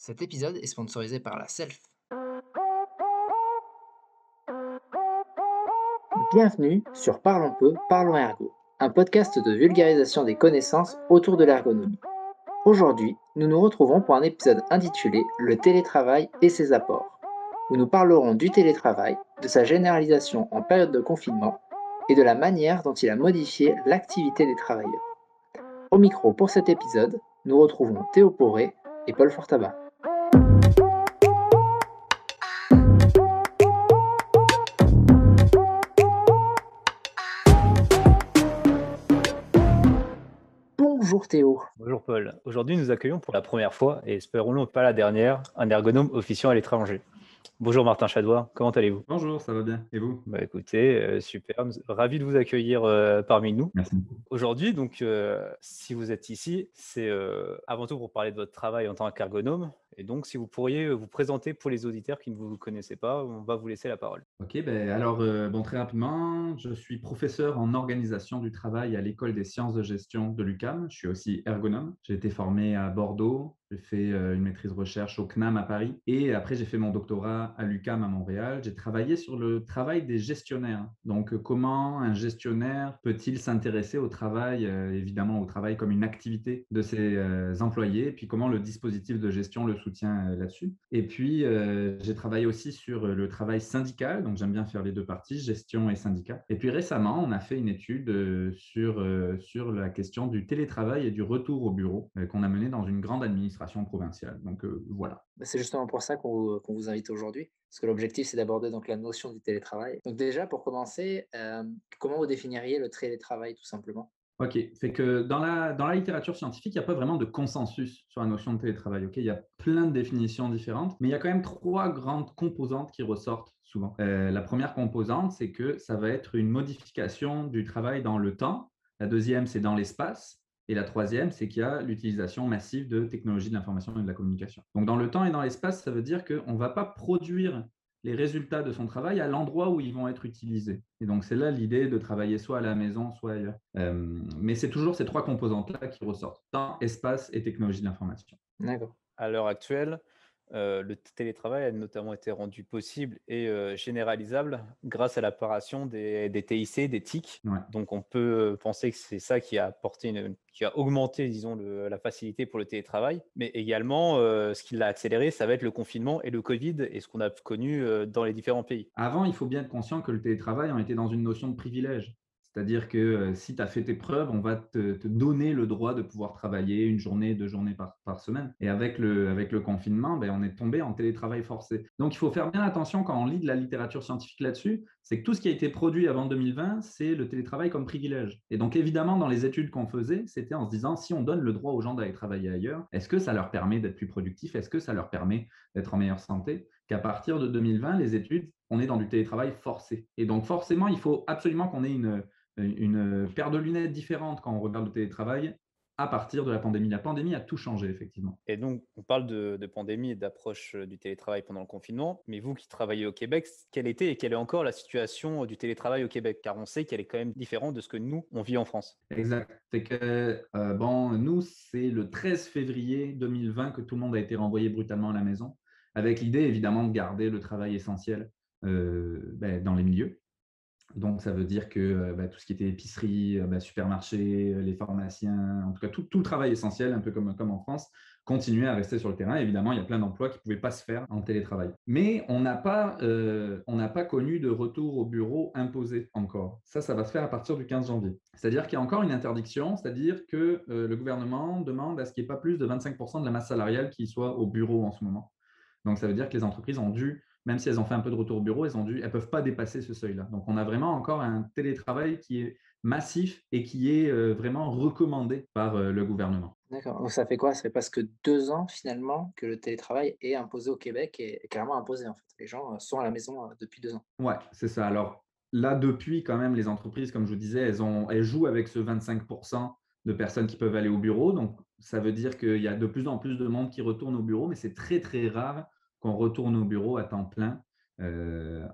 Cet épisode est sponsorisé par la Self. Bienvenue sur Parlons peu, parlons ergo, un podcast de vulgarisation des connaissances autour de l'ergonomie. Aujourd'hui, nous nous retrouvons pour un épisode intitulé Le télétravail et ses apports, où nous parlerons du télétravail, de sa généralisation en période de confinement et de la manière dont il a modifié l'activité des travailleurs. Au micro pour cet épisode, nous retrouvons Théo Poré et Paul Fortabat. Bonjour Théo. Bonjour Paul. Aujourd'hui, nous accueillons pour la première fois, et espérons-le pas la dernière, un ergonome officiant à l'étranger. Bonjour Martin Chadois, comment allez-vous? Bonjour, ça va bien. Et vous? Bah écoutez, super, ravi de vous accueillir parmi nous. Merci beaucoup. Aujourd'hui, donc, si vous êtes ici, c'est avant tout pour parler de votre travail en tant qu'ergonome. Et donc, si vous pourriez vous présenter pour les auditeurs qui ne vous connaissaient pas, on va vous laisser la parole. Ok, alors, très rapidement, je suis professeur en organisation du travail à l'École des sciences de gestion de l'UQAM. Je suis aussi ergonome. J'ai été formé à Bordeaux. J'ai fait une maîtrise recherche au CNAM à Paris. Et après, j'ai fait mon doctorat à l'UQAM à Montréal. J'ai travaillé sur le travail des gestionnaires. Donc, comment un gestionnaire peut-il s'intéresser au travail, évidemment au travail comme une activité de ses employés, et puis comment le dispositif de gestion le soutient là-dessus. Et puis, j'ai travaillé aussi sur le travail syndical. Donc, j'aime bien faire les deux parties, gestion et syndicat. Et puis récemment, on a fait une étude sur la question du télétravail et du retour au bureau qu'on a mené dans une grande administration provinciale. Donc, voilà. C'est justement pour ça qu'on vous invite aujourd'hui, parce que l'objectif, c'est d'aborder donc la notion du télétravail. Donc déjà, pour commencer, comment vous définiriez le télétravail tout simplement? Ok, c'est que dans la littérature scientifique, il n'y a pas vraiment de consensus sur la notion de télétravail. Ok, il y a plein de définitions différentes, mais il y a quand même trois grandes composantes qui ressortent souvent. La première composante, c'est que ça va être une modification du travail dans le temps. La deuxième, c'est dans l'espace. Et la troisième, c'est qu'il y a l'utilisation massive de technologies de l'information et de la communication. Donc, dans le temps et dans l'espace, ça veut dire qu'on ne va pas produire les résultats de son travail à l'endroit où ils vont être utilisés. Et donc, c'est là l'idée de travailler soit à la maison, soit ailleurs. Mais c'est toujours ces trois composantes-là qui ressortent, temps, espace et technologie de l'information. D'accord. À l'heure actuelle, le télétravail a notamment été rendu possible et généralisable grâce à l'apparition des TIC, des TIC. Ouais. Donc on peut penser que c'est ça qui a apporté qui a augmenté, disons, la facilité pour le télétravail. Mais également, ce qui l'a accéléré, ça va être le confinement et le Covid et ce qu'on a connu dans les différents pays. Avant, il faut bien être conscient que le télétravail, on était dans une notion de privilège. C'est-à-dire que si tu as fait tes preuves, on va te donner le droit de pouvoir travailler une journée, deux journées par semaine. Et avec le confinement, on est tombé en télétravail forcé. Donc, il faut faire bien attention quand on lit de la littérature scientifique là-dessus, c'est que tout ce qui a été produit avant 2020, c'est le télétravail comme privilège. Et donc, évidemment, dans les études qu'on faisait, c'était en se disant, si on donne le droit aux gens d'aller travailler ailleurs, est-ce que ça leur permet d'être plus productifs? Est-ce que ça leur permet d'être en meilleure santé? Qu'à partir de 2020, les études, on est dans du télétravail forcé. Et donc, forcément, il faut absolument qu'on ait une paire de lunettes différente quand on regarde le télétravail à partir de la pandémie. La pandémie a tout changé, effectivement. Et donc, on parle de pandémie et d'approche du télétravail pendant le confinement. Mais vous qui travaillez au Québec, quelle était et quelle est encore la situation du télétravail au Québec? Car on sait qu'elle est quand même différente de ce que nous, on vit en France. Exact. C'est que, nous, c'est le 13 février 2020 que tout le monde a été renvoyé brutalement à la maison, avec l'idée, évidemment, de garder le travail essentiel dans les milieux. Donc, ça veut dire que tout ce qui était épicerie, supermarché, les pharmaciens, en tout cas tout le travail essentiel, un peu comme en France, continuait à rester sur le terrain. Évidemment, il y a plein d'emplois qui ne pouvaient pas se faire en télétravail. Mais on n'a pas connu de retour au bureau imposé encore. Ça va se faire à partir du 15 janvier. C'est-à-dire qu'il y a encore une interdiction, c'est-à-dire que le gouvernement demande à ce qu'il n'y ait pas plus de 25% de la masse salariale qui soit au bureau en ce moment. Donc, ça veut dire que les entreprises ont dû, même si elles ont fait un peu de retour au bureau, elles ne peuvent pas dépasser ce seuil-là. Donc, on a vraiment encore un télétravail qui est massif et qui est vraiment recommandé par le gouvernement. D'accord. Donc ça fait quoi? Ça fait presque 2 ans finalement que le télétravail est imposé au Québec et carrément imposé en fait. Les gens, sont à la maison, depuis 2 ans. Ouais, c'est ça. Alors là, depuis, quand même, les entreprises, comme je vous disais, elles jouent avec ce 25% de personnes qui peuvent aller au bureau. Donc, ça veut dire qu'il y a de plus en plus de monde qui retourne au bureau, mais c'est très, très rare qu'on retourne au bureau à temps plein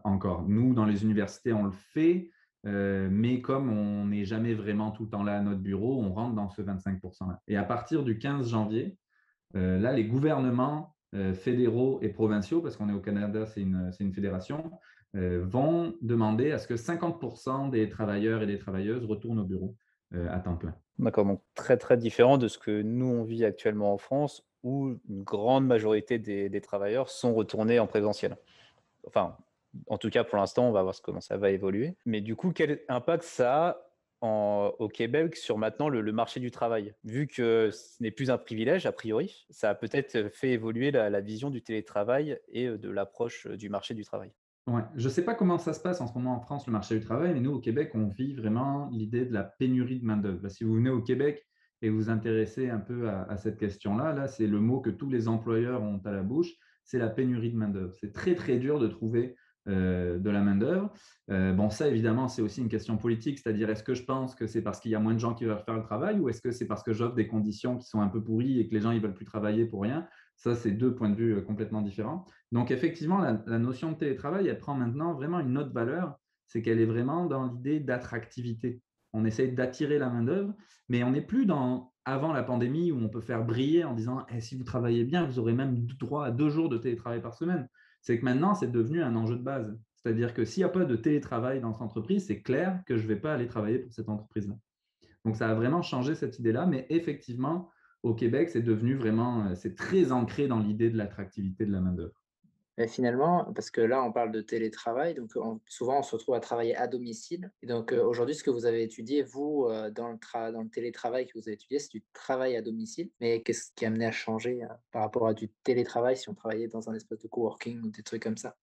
encore. Nous, dans les universités, on le fait, mais comme on n'est jamais vraiment tout le temps là à notre bureau, on rentre dans ce 25%-là. Et à partir du 15 janvier, là, les gouvernements fédéraux et provinciaux, parce qu'on est au Canada, c'est une fédération, vont demander à ce que 50% des travailleurs et des travailleuses retournent au bureau à temps plein. D'accord, donc très, très différent de ce que nous, on vit actuellement en France, où une grande majorité des travailleurs sont retournés en présentiel. Enfin, en tout cas pour l'instant, on va voir comment ça va évoluer. Mais du coup, quel impact ça a au Québec sur maintenant le marché du travail? Vu que ce n'est plus un privilège, a priori, ça a peut-être fait évoluer la vision du télétravail et de l'approche du marché du travail. Ouais, je ne sais pas comment ça se passe en ce moment en France, le marché du travail, mais nous, au Québec, on vit vraiment l'idée de la pénurie de main-d'œuvre. Bah, si vous venez au Québec et vous vous intéressez un peu à cette question-là, là, c'est le mot que tous les employeurs ont à la bouche, c'est la pénurie de main-d'œuvre. C'est très, très dur de trouver de la main-d'œuvre. Bon, ça, évidemment, c'est aussi une question politique, c'est-à-dire est-ce que je pense que c'est parce qu'il y a moins de gens qui veulent faire le travail ou est-ce que c'est parce que j'offre des conditions qui sont un peu pourries et que les gens ne veulent plus travailler pour rien? Ça, c'est deux points de vue complètement différents. Donc effectivement, la notion de télétravail, elle prend maintenant vraiment une autre valeur, c'est qu'elle est vraiment dans l'idée d'attractivité. On essaye d'attirer la main-d'œuvre, mais on n'est plus dans avant la pandémie où on peut faire briller en disant si vous travaillez bien, vous aurez même droit à 2 jours de télétravail par semaine. C'est que maintenant, c'est devenu un enjeu de base. C'est-à-dire que s'il n'y a pas de télétravail dans cette entreprise, c'est clair que je ne vais pas aller travailler pour cette entreprise-là. Donc ça a vraiment changé cette idée-là, mais effectivement, au Québec, c'est devenu vraiment, c'est très ancré dans l'idée de l'attractivité de la main-d'œuvre. Et finalement, parce que là, on parle de télétravail, donc souvent, on se retrouve à travailler à domicile. Et donc, aujourd'hui, ce que vous avez étudié, vous, dans le télétravail que vous avez étudié, c'est du travail à domicile. Mais qu'est-ce qui a amené à changer par rapport à du télétravail si on travaillait dans un espace de coworking ou des trucs comme ça?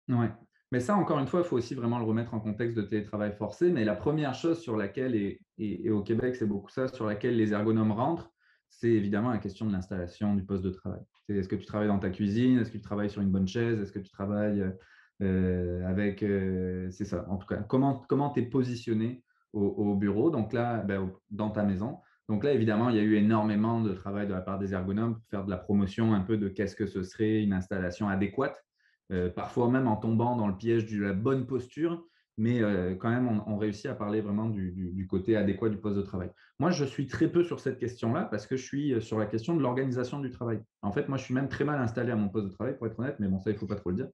Ouais, mais ça, encore une fois, il faut aussi vraiment le remettre en contexte de télétravail forcé. Mais la première chose sur laquelle, et au Québec, c'est beaucoup ça, sur laquelle les ergonomes rentrent, c'est évidemment la question de l'installation du poste de travail. Est-ce que tu travailles dans ta cuisine? Est-ce que tu travailles sur une bonne chaise? Est-ce que tu travailles avec... c'est ça, en tout cas, comment tu es positionné au bureau, donc là, dans ta maison. Donc là, évidemment, il y a eu énormément de travail de la part des ergonomes pour faire de la promotion un peu de qu'est-ce que ce serait une installation adéquate, parfois même en tombant dans le piège de la bonne posture, mais quand même, on réussit à parler vraiment du côté adéquat du poste de travail. Moi, je suis très peu sur cette question-là parce que je suis sur la question de l'organisation du travail. En fait, moi, je suis même très mal installé à mon poste de travail, pour être honnête, mais bon, ça, il ne faut pas trop le dire.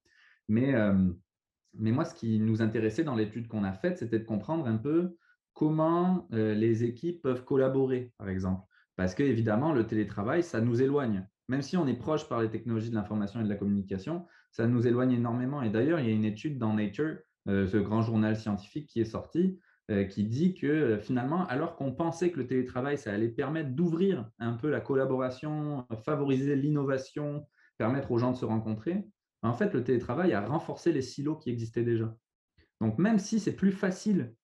Mais, euh, mais moi, ce qui nous intéressait dans l'étude qu'on a faite, c'était de comprendre un peu comment les équipes peuvent collaborer, par exemple. Parce qu'évidemment, le télétravail, ça nous éloigne. Même si on est proche par les technologies de l'information et de la communication, ça nous éloigne énormément. Et d'ailleurs, il y a une étude dans Nature, ce grand journal scientifique qui est sorti, qui dit que finalement, alors qu'on pensait que le télétravail, ça allait permettre d'ouvrir un peu la collaboration, favoriser l'innovation, permettre aux gens de se rencontrer, en fait, le télétravail a renforcé les silos qui existaient déjà. Donc, même si c'est plus facile,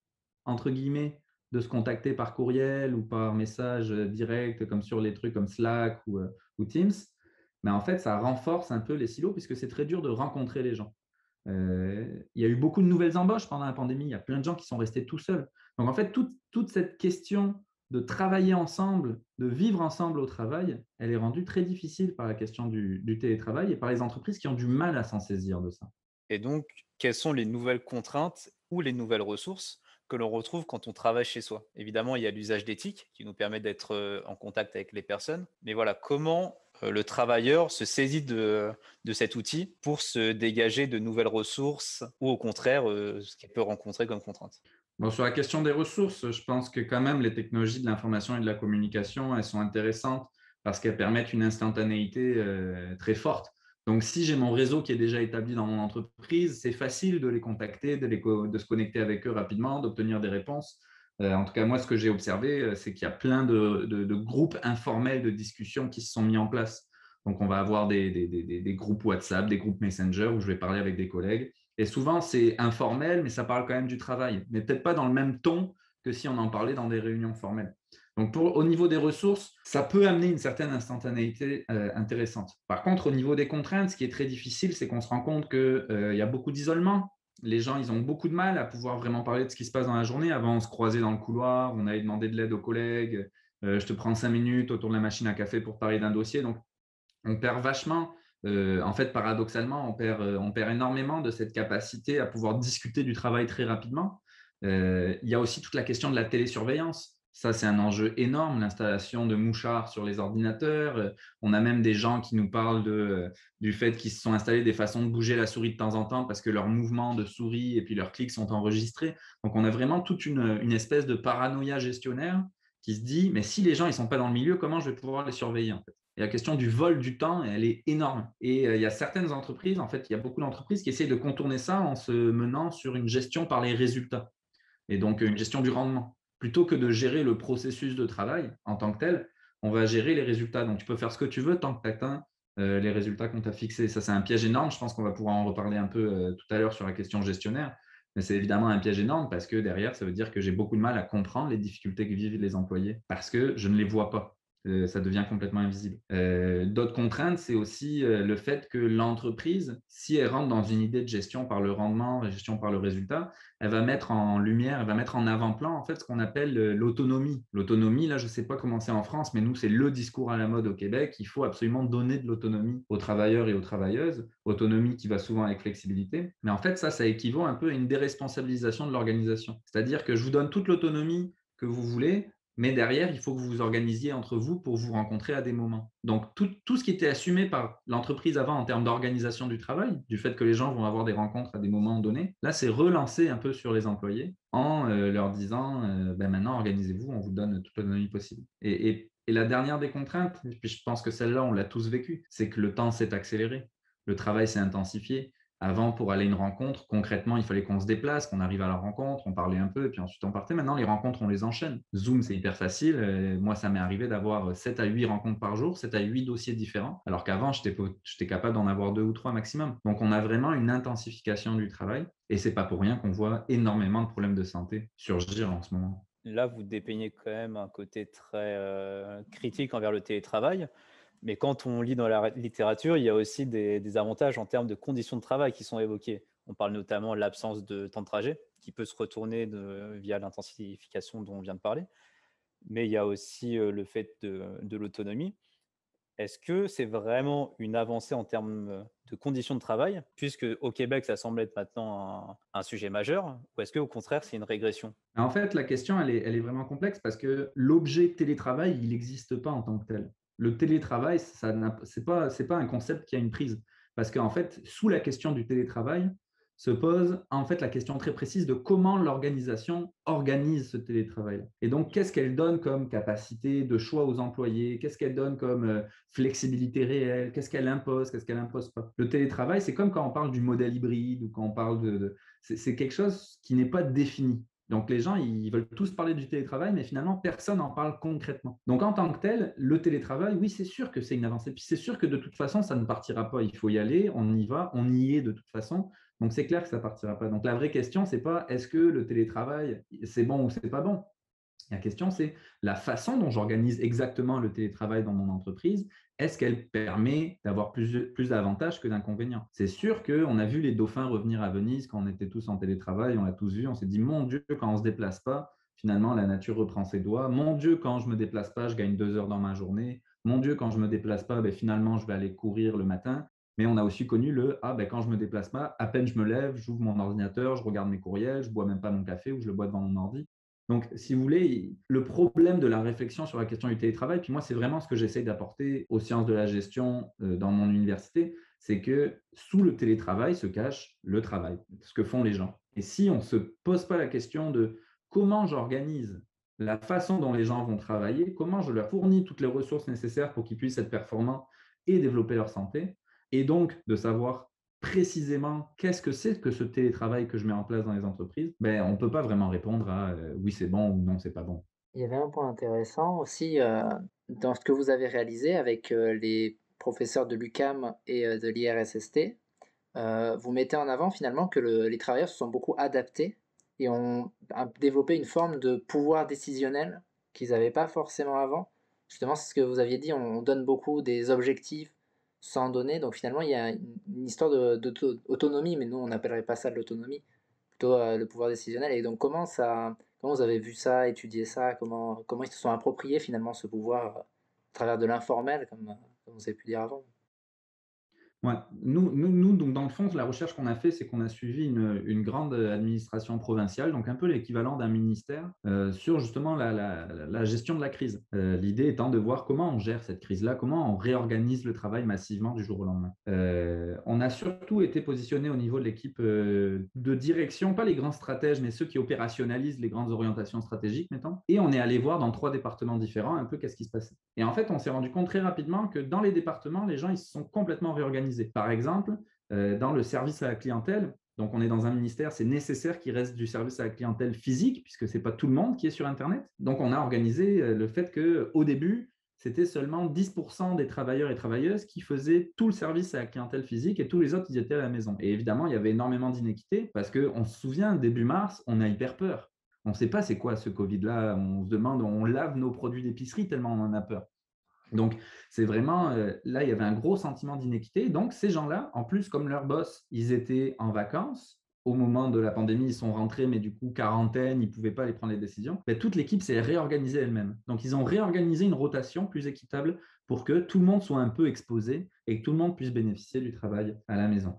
entre guillemets, de se contacter par courriel ou par message direct, comme sur les trucs comme Slack ou Teams, mais en fait, ça renforce un peu les silos puisque c'est très dur de rencontrer les gens. Il y a eu beaucoup de nouvelles embauches pendant la pandémie. Il y a plein de gens qui sont restés tout seuls. Donc, en fait, toute cette question de travailler ensemble, de vivre ensemble au travail, elle est rendue très difficile par la question du télétravail et par les entreprises qui ont du mal à s'en saisir de ça. Et donc, quelles sont les nouvelles contraintes ou les nouvelles ressources que l'on retrouve quand on travaille chez soi? Évidemment, il y a l'usage d'éthique qui nous permet d'être en contact avec les personnes. Mais voilà, comment le travailleur se saisit de cet outil pour se dégager de nouvelles ressources ou au contraire, ce qu'il peut rencontrer comme contrainte? Bon, sur la question des ressources, je pense que quand même les technologies de l'information et de la communication, elles sont intéressantes parce qu'elles permettent une instantanéité très forte. Donc, si j'ai mon réseau qui est déjà établi dans mon entreprise, c'est facile de les contacter, de se connecter avec eux rapidement, d'obtenir des réponses. En tout cas, moi, ce que j'ai observé, c'est qu'il y a plein de groupes informels de discussion qui se sont mis en place. Donc, on va avoir des groupes WhatsApp, des groupes Messenger où je vais parler avec des collègues. Et souvent, c'est informel, mais ça parle quand même du travail, mais peut-être pas dans le même ton que si on en parlait dans des réunions formelles. Donc, au niveau des ressources, ça peut amener une certaine instantanéité intéressante. Par contre, au niveau des contraintes, ce qui est très difficile, c'est qu'on se rend compte qu'il y a beaucoup d'isolement. Les gens, ils ont beaucoup de mal à pouvoir vraiment parler de ce qui se passe dans la journée. Avant, on se croisait dans le couloir, on allait demander de l'aide aux collègues. Je te prends 5 minutes autour de la machine à café pour parler d'un dossier. Donc, on perd vachement. En fait, paradoxalement, on perd énormément de cette capacité à pouvoir discuter du travail très rapidement. Il y a aussi toute la question de la télésurveillance. Ça, c'est un enjeu énorme, l'installation de mouchards sur les ordinateurs. On a même des gens qui nous parlent du fait qu'ils se sont installés des façons de bouger la souris de temps en temps parce que leurs mouvements de souris et puis leurs clics sont enregistrés. Donc, on a vraiment toute une espèce de paranoïa gestionnaire qui se dit, mais si les gens ne sont pas dans le milieu, comment je vais pouvoir les surveiller en fait. Et la question du vol du temps, elle est énorme. Et il y a certaines entreprises, en fait, il y a beaucoup d'entreprises qui essayent de contourner ça en se menant sur une gestion par les résultats et donc une gestion du rendement. Plutôt que de gérer le processus de travail en tant que tel, on va gérer les résultats. Donc, tu peux faire ce que tu veux tant que tu atteins les résultats qu'on t'a fixés. Ça, c'est un piège énorme. Je pense qu'on va pouvoir en reparler un peu tout à l'heure sur la question gestionnaire. Mais c'est évidemment un piège énorme parce que derrière, ça veut dire que j'ai beaucoup de mal à comprendre les difficultés que vivent les employés parce que je ne les vois pas. Ça devient complètement invisible. D'autres contraintes, c'est aussi le fait que l'entreprise, si elle rentre dans une idée de gestion par le rendement, de gestion par le résultat, elle va mettre en lumière, elle va mettre en avant-plan en fait ce qu'on appelle l'autonomie. L'autonomie, là, je ne sais pas comment c'est en France, mais nous, c'est le discours à la mode au Québec. Il faut absolument donner de l'autonomie aux travailleurs et aux travailleuses. Autonomie qui va souvent avec flexibilité. Mais en fait, ça équivaut un peu à une déresponsabilisation de l'organisation. C'est-à-dire que je vous donne toute l'autonomie que vous voulez, mais derrière, il faut que vous vous organisiez entre vous pour vous rencontrer à des moments. Donc, tout ce qui était assumé par l'entreprise avant en termes d'organisation du travail, du fait que les gens vont avoir des rencontres à des moments donnés, là, c'est relancé un peu sur les employés en leur disant ben maintenant, organisez-vous, on vous donne toute l'autonomie possible. Et la dernière des contraintes, et puis je pense que celle-là, on l'a tous vécu, c'est que le temps s'est accéléré, le travail s'est intensifié. Avant, pour aller à une rencontre, concrètement, il fallait qu'on se déplace, qu'on arrive à la rencontre, on parlait un peu, et puis ensuite on partait. Maintenant, les rencontres, on les enchaîne. Zoom, c'est hyper facile. Moi, ça m'est arrivé d'avoir 7 à 8 rencontres par jour, 7 à 8 dossiers différents, alors qu'avant, j'étais capable d'en avoir 2 ou 3 maximum. Donc, on a vraiment une intensification du travail, et c'est pas pour rien qu'on voit énormément de problèmes de santé surgir en ce moment. Là, vous dépeignez quand même un côté très critique envers le télétravail. Mais quand on lit dans la littérature, il y a aussi des avantages en termes de conditions de travail qui sont évoqués. On parle notamment de l'absence de temps de trajet, qui peut se retourner via l'intensification dont on vient de parler. Mais il y a aussi le fait de l'autonomie. Est-ce que c'est vraiment une avancée en termes de conditions de travail, puisque au Québec, ça semble être maintenant un sujet majeur, ou est-ce qu'au contraire, c'est une régression? En fait, la question, elle est vraiment complexe parce que l'objet télétravail, il n'existe pas en tant que tel. Le télétravail, ce n'est pas un concept qui a une prise. Parce qu'en fait, sous la question du télétravail, se pose en fait la question très précise de comment l'organisation organise ce télétravail. Et donc, qu'est-ce qu'elle donne comme capacité de choix aux employés? Qu'est-ce qu'elle donne comme flexibilité réelle? Qu'est-ce qu'elle impose? Qu'est-ce qu'elle impose pas? Le télétravail, c'est comme quand on parle du modèle hybride ou quand on parle c'est quelque chose qui n'est pas défini. Donc les gens, ils veulent tous parler du télétravail, mais finalement, personne n'en parle concrètement. Donc en tant que tel, le télétravail, oui, c'est sûr que c'est une avancée. Puis c'est sûr que de toute façon, ça ne partira pas. Il faut y aller, on y va, on y est de toute façon. Donc c'est clair que ça ne partira pas. Donc la vraie question, c'est pas est-ce que le télétravail, c'est bon ou c'est pas bon. La question, c'est la façon dont j'organise exactement le télétravail dans mon entreprise. Est-ce qu'elle permet d'avoir plus d'avantages que d'inconvénients? C'est sûr qu'on a vu les dauphins revenir à Venise quand on était tous en télétravail, on l'a tous vu, on s'est dit, mon Dieu, quand on ne se déplace pas, finalement, la nature reprend ses doigts. Mon Dieu, quand je ne me déplace pas, je gagne 2 heures dans ma journée. Mon Dieu, quand je ne me déplace pas, ben, finalement, je vais aller courir le matin. Mais on a aussi connu ben, quand je ne me déplace pas, à peine je me lève, j'ouvre mon ordinateur, je regarde mes courriels, je ne bois même pas mon café ou je le bois devant mon ordi. Donc, si vous voulez, le problème de la réflexion sur la question du télétravail, puis moi, c'est vraiment ce que j'essaye d'apporter aux sciences de la gestion dans mon université, c'est que sous le télétravail se cache le travail, ce que font les gens. Et si on ne se pose pas la question de comment j'organise la façon dont les gens vont travailler, comment je leur fournis toutes les ressources nécessaires pour qu'ils puissent être performants et développer leur santé, et donc de savoir précisément qu'est-ce que c'est que ce télétravail que je mets en place dans les entreprises, ben, on ne peut pas vraiment répondre à oui, c'est bon ou non, c'est pas bon. Il y avait un point intéressant aussi, dans ce que vous avez réalisé avec, les professeurs de l'UQAM et de l'IRSST. Vous mettez en avant finalement que les travailleurs se sont beaucoup adaptés et ont développé une forme de pouvoir décisionnel qu'ils n'avaient pas forcément avant. Justement, c'est ce que vous aviez dit, on donne beaucoup des objectifs sans donner, donc finalement il y a une histoire d'autonomie, mais nous on n'appellerait pas ça de l'autonomie, plutôt le pouvoir décisionnel. Et donc comment vous avez vu ça, étudié ça, comment ils se sont appropriés finalement ce pouvoir à travers de l'informel, comme vous avez pu dire avant? Ouais. Nous, donc dans le fond, la recherche qu'on a fait, c'est qu'on a suivi une grande administration provinciale, donc un peu l'équivalent d'un ministère, sur justement la gestion de la crise. L'idée étant de voir comment on gère cette crise-là, comment on réorganise le travail massivement du jour au lendemain. On a surtout été positionné au niveau de l'équipe de direction, pas les grands stratèges, mais ceux qui opérationnalisent les grandes orientations stratégiques, mettons. Et on est allé voir dans 3 départements différents un peu qu'est-ce qui se passait. Et en fait, on s'est rendu compte très rapidement que dans les départements, les gens ils se sont complètement réorganisés. Par exemple, dans le service à la clientèle, donc on est dans un ministère, c'est nécessaire qu'il reste du service à la clientèle physique, puisque ce n'est pas tout le monde qui est sur Internet. Donc on a organisé le fait qu'au début, c'était seulement 10% des travailleurs et travailleuses qui faisaient tout le service à la clientèle physique et tous les autres, ils étaient à la maison. Et évidemment, il y avait énormément d'inéquité parce qu'on se souvient, début mars, on a hyper peur. On ne sait pas c'est quoi ce Covid-là. On se demande, on lave nos produits d'épicerie tellement on en a peur. Donc, c'est vraiment, là, il y avait un gros sentiment d'inéquité. Donc, ces gens-là, en plus, comme leurs boss, ils étaient en vacances. Au moment de la pandémie, ils sont rentrés, mais du coup, quarantaine, ils ne pouvaient pas aller prendre les décisions. Mais toute l'équipe s'est réorganisée elle-même. Donc, ils ont réorganisé une rotation plus équitable pour que tout le monde soit un peu exposé et que tout le monde puisse bénéficier du travail à la maison.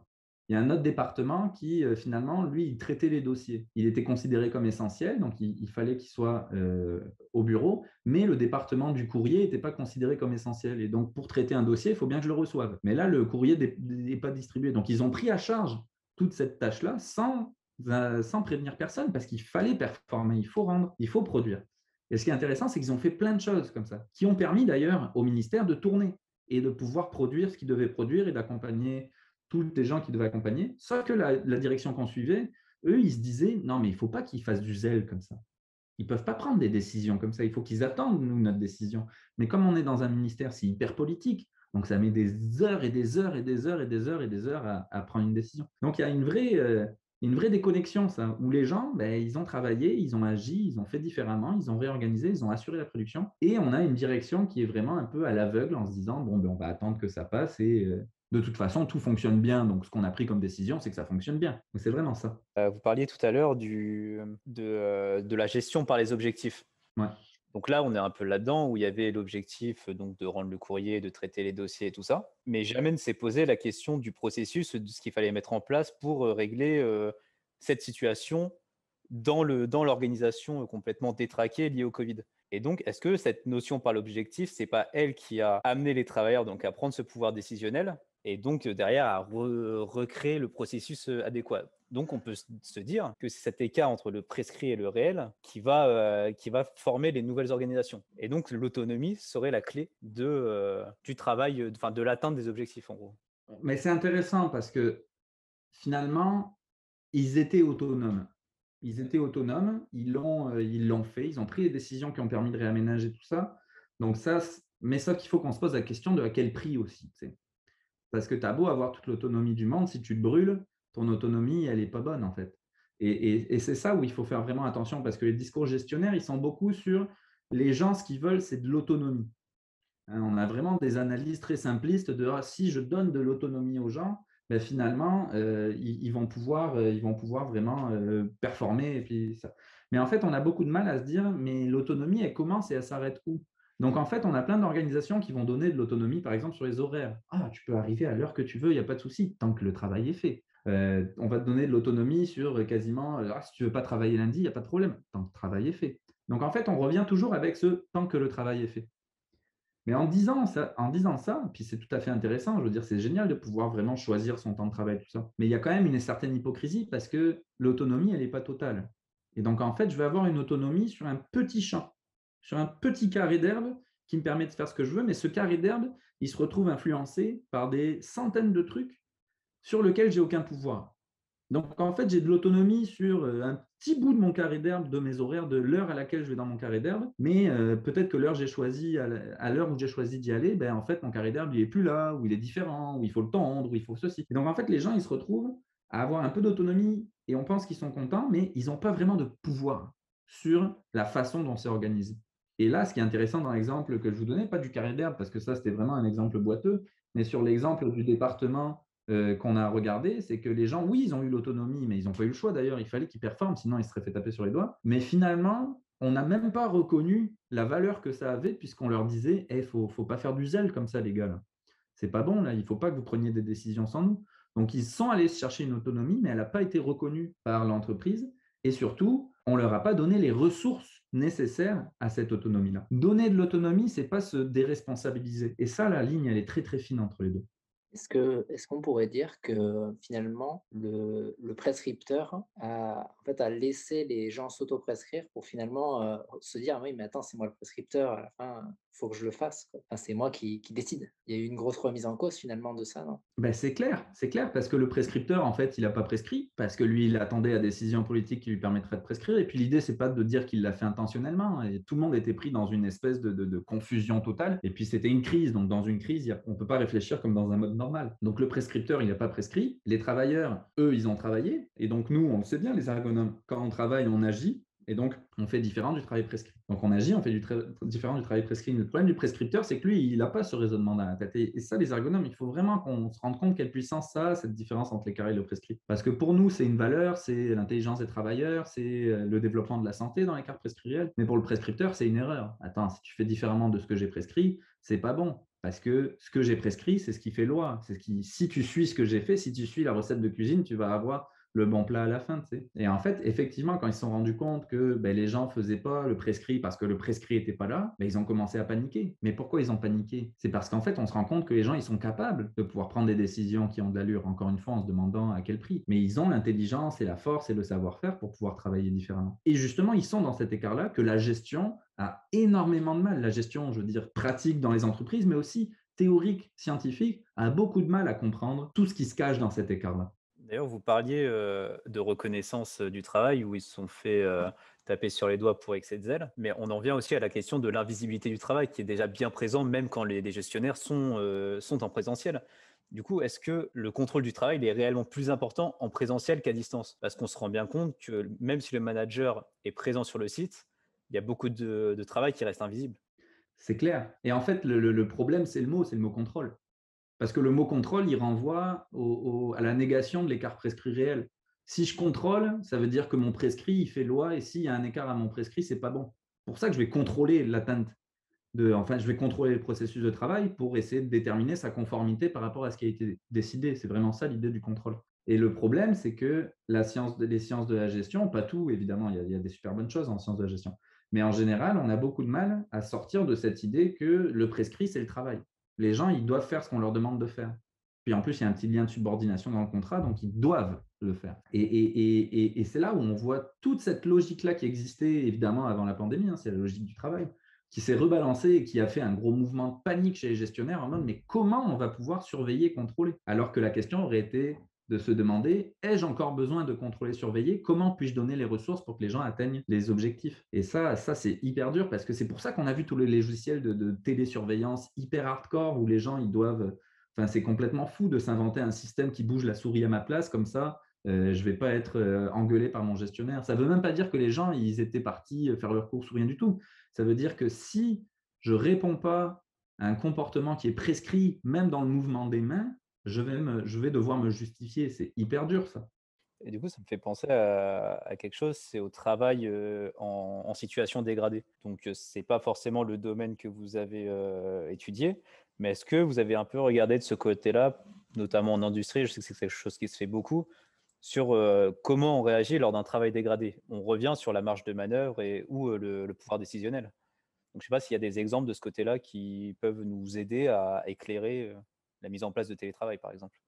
Il y a un autre département qui, finalement, lui, il traitait les dossiers. Il était considéré comme essentiel, donc il fallait qu'il soit au bureau, mais le département du courrier n'était pas considéré comme essentiel. Et donc, pour traiter un dossier, il faut bien que je le reçoive. Mais là, le courrier n'est pas distribué. Donc, ils ont pris à charge toute cette tâche-là sans prévenir personne, parce qu'il fallait performer, il faut rendre, il faut produire. Et ce qui est intéressant, c'est qu'ils ont fait plein de choses comme ça, qui ont permis d'ailleurs au ministère de tourner et de pouvoir produire ce qu'ils devaient produire et d'accompagner tous les gens qui devaient accompagner. Sauf que la direction qu'on suivait, eux, ils se disaient, non, mais il ne faut pas qu'ils fassent du zèle comme ça. Ils ne peuvent pas prendre des décisions comme ça. Il faut qu'ils attendent, nous, notre décision. Mais comme on est dans un ministère, c'est hyper politique. Donc, ça met des heures et des heures et des heures et des heures et des heures à prendre une décision. Donc, il y a une vraie déconnexion, ça, où les gens, ben, ils ont travaillé, ils ont agi, ils ont fait différemment, ils ont réorganisé, ils ont assuré la production. Et on a une direction qui est vraiment un peu à l'aveugle en se disant, bon, ben, on va attendre que ça passe et de toute façon, tout fonctionne bien. Donc, ce qu'on a pris comme décision, c'est que ça fonctionne bien. Donc, c'est vraiment ça. Vous parliez tout à l'heure de la gestion par les objectifs. Ouais. Donc là, on est un peu là-dedans où il y avait l'objectif donc de rendre le courrier, de traiter les dossiers et tout ça. Mais jamais ne s'est posé la question du processus, de ce qu'il fallait mettre en place pour régler cette situation dans l'organisation complètement détraquée liée au Covid. Et donc, est-ce que cette notion par l'objectif, c'est pas elle qui a amené les travailleurs donc à prendre ce pouvoir décisionnel et donc derrière à recréer le processus adéquat? Donc, on peut se dire que c'est cet écart entre le prescrit et le réel qui va former les nouvelles organisations. Et donc, l'autonomie serait la clé du travail, de l'atteinte des objectifs, en gros. Mais c'est intéressant parce que finalement, ils étaient autonomes. Ils étaient autonomes, ils l'ont fait, ils ont pris les décisions qui ont permis de réaménager tout ça. Donc ça, mais sauf qu'il faut qu'on se pose la question de à quel prix aussi. Tu sais. Parce que tu as beau avoir toute l'autonomie du monde, si tu te brûles, ton autonomie, elle n'est pas bonne en fait. Et c'est ça où il faut faire vraiment attention parce que les discours gestionnaires, ils sont beaucoup sur les gens, ce qu'ils veulent, c'est de l'autonomie. Hein, on a vraiment des analyses très simplistes de si je donne de l'autonomie aux gens, ben finalement, ils vont pouvoir vraiment performer. Et puis ça. Mais en fait, on a beaucoup de mal à se dire, mais l'autonomie, elle commence et elle s'arrête où? Donc, en fait, on a plein d'organisations qui vont donner de l'autonomie, par exemple, sur les horaires. Ah, tu peux arriver à l'heure que tu veux, il n'y a pas de souci, tant que le travail est fait. On va te donner de l'autonomie sur quasiment, si tu ne veux pas travailler lundi, il n'y a pas de problème, tant que le travail est fait. Donc, en fait, on revient toujours avec ce tant que le travail est fait. Mais en disant ça, puis c'est tout à fait intéressant, je veux dire, c'est génial de pouvoir vraiment choisir son temps de travail, tout ça. Mais il y a quand même une certaine hypocrisie parce que l'autonomie, elle n'est pas totale. Et donc, en fait, je vais avoir une autonomie sur un petit champ, sur un petit carré d'herbe qui me permet de faire ce que je veux, mais ce carré d'herbe, il se retrouve influencé par des centaines de trucs sur lesquels j'ai aucun pouvoir. Donc, en fait, j'ai de l'autonomie sur un petit bout de mon carré d'herbe, de mes horaires, de l'heure à laquelle je vais dans mon carré d'herbe. Mais peut-être que l'heure j'ai choisi, à l'heure où j'ai choisi d'y aller, ben, en fait, mon carré d'herbe, il n'est plus là, ou il est différent, ou il faut le tondre, ou il faut ceci. Et donc, en fait, les gens, ils se retrouvent à avoir un peu d'autonomie et on pense qu'ils sont contents, mais ils n'ont pas vraiment de pouvoir sur la façon dont c'est organisé. Et là, ce qui est intéressant dans l'exemple que je vous donnais, pas du carré d'herbe, parce que ça, c'était vraiment un exemple boiteux, mais sur l'exemple du département qu'on a regardé, c'est que les gens, oui, ils ont eu l'autonomie, mais ils n'ont pas eu le choix d'ailleurs, il fallait qu'ils performent, sinon ils se seraient fait taper sur les doigts. Mais finalement, on n'a même pas reconnu la valeur que ça avait, puisqu'on leur disait, il ne faut pas faire du zèle comme ça, les gars. Là. C'est pas bon, là, il ne faut pas que vous preniez des décisions sans nous. Donc, ils sont allés chercher une autonomie, mais elle n'a pas été reconnue par l'entreprise. Et surtout, on ne leur a pas donné les ressources nécessaires à cette autonomie-là. Donner de l'autonomie, ce n'est pas se déresponsabiliser. Et ça, la ligne, elle est très, très fine entre les deux. Est-ce qu'on pourrait dire que finalement le prescripteur a laissé les gens s'auto-prescrire pour finalement, se dire: «Oui, mais attends, c'est moi le prescripteur, à la fin, faut que je le fasse, quoi. Enfin, c'est moi qui décide». Il y a eu une grosse remise en cause finalement de ça, non? Ben, c'est clair, parce que le prescripteur, en fait, il n'a pas prescrit, parce que lui, il attendait la décision politique qui lui permettrait de prescrire. Et puis l'idée, c'est pas de dire qu'il l'a fait intentionnellement. Et tout le monde était pris dans une espèce de confusion totale. Et puis c'était une crise. Donc dans une crise, on ne peut pas réfléchir comme dans un mode normal. Donc le prescripteur, il n'a pas prescrit. Les travailleurs, eux, ils ont travaillé. Et donc nous, on le sait bien, les ergonomes, quand on travaille, on agit. Et donc, on fait différent du travail prescrit. Donc, on agit, on fait différent du travail prescrit. Le problème du prescripteur, c'est que lui, il n'a pas ce raisonnement dans la tête. Et ça, les ergonomes, il faut vraiment qu'on se rende compte quelle puissance ça a, cette différence entre l'écart et le prescrit. Parce que pour nous, c'est une valeur, c'est l'intelligence des travailleurs, c'est le développement de la santé dans l'écart prescriptionnel. Mais pour le prescripteur, c'est une erreur. Attends, si tu fais différemment de ce que j'ai prescrit, c'est pas bon. Parce que ce que j'ai prescrit, c'est ce qui fait loi. C'est ce qui, si tu suis ce que j'ai fait, si tu suis la recette de cuisine, tu vas avoir le bon plat à la fin. Tu sais. Et en fait, effectivement, quand ils se sont rendus compte que les gens ne faisaient pas le prescrit parce que le prescrit n'était pas là, ils ont commencé à paniquer. Mais pourquoi ils ont paniqué? C'est parce qu'en fait, on se rend compte que les gens, ils sont capables de pouvoir prendre des décisions qui ont de l'allure, encore une fois, en se demandant à quel prix. Mais ils ont l'intelligence et la force et le savoir-faire pour pouvoir travailler différemment. Et justement, ils sont dans cet écart-là que la gestion a énormément de mal. La gestion, je veux dire, pratique dans les entreprises, mais aussi théorique, scientifique, a beaucoup de mal à comprendre tout ce qui se cache dans cet écart-là. D'ailleurs, vous parliez, de reconnaissance, du travail où ils se sont fait, taper sur les doigts pour excès de zèle, mais on en vient aussi à la question de l'invisibilité du travail qui est déjà bien présent même quand les gestionnaires sont en présentiel. Du coup, est-ce que le contrôle du travail, il est réellement plus important en présentiel qu'à distance? Parce qu'on se rend bien compte que même si le manager est présent sur le site, il y a beaucoup de travail qui reste invisible. C'est clair. Et en fait, le problème, c'est le mot contrôle. Parce que le mot contrôle, il renvoie à la négation de l'écart prescrit réel. Si je contrôle, ça veut dire que mon prescrit, il fait loi, et s'il y a un écart à mon prescrit, c'est pas bon. C'est pour ça que je vais contrôler l'atteinte enfin, je vais contrôler le processus de travail pour essayer de déterminer sa conformité par rapport à ce qui a été décidé. C'est vraiment ça l'idée du contrôle. Et le problème, c'est que les sciences de la gestion, pas tout, évidemment, il y a des super bonnes choses en sciences de la gestion, mais en général, on a beaucoup de mal à sortir de cette idée que le prescrit, c'est le travail. Les gens, ils doivent faire ce qu'on leur demande de faire. Puis en plus, il y a un petit lien de subordination dans le contrat, donc ils doivent le faire. Et c'est là où on voit toute cette logique-là qui existait évidemment avant la pandémie, hein, c'est la logique du travail, qui s'est rebalancée et qui a fait un gros mouvement de panique chez les gestionnaires en mode mais comment on va pouvoir surveiller et contrôler? Alors que la question aurait été de se demander, ai-je encore besoin de contrôler, surveiller? Comment puis-je donner les ressources pour que les gens atteignent les objectifs? Et ça c'est hyper dur parce que c'est pour ça qu'on a vu tous les logiciels de télésurveillance hyper hardcore où les gens, ils doivent… Enfin, c'est complètement fou de s'inventer un système qui bouge la souris à ma place comme ça. Je ne vais pas être engueulé par mon gestionnaire. Ça ne veut même pas dire que les gens, ils étaient partis faire leurs courses ou rien du tout. Ça veut dire que si je ne réponds pas à un comportement qui est prescrit, même dans le mouvement des mains, je vais devoir me justifier. C'est hyper dur, ça. Et du coup, ça me fait penser à quelque chose, c'est au travail, en situation dégradée. Donc, c'est pas forcément le domaine que vous avez, étudié, mais est-ce que vous avez un peu regardé de ce côté-là, notamment en industrie, je sais que c'est quelque chose qui se fait beaucoup, sur, comment on réagit lors d'un travail dégradé? On revient sur la marge de manœuvre et ou, le pouvoir décisionnel. Donc je sais pas s'il y a des exemples de ce côté-là qui peuvent nous aider à éclairer, la mise en place de télétravail, par exemple?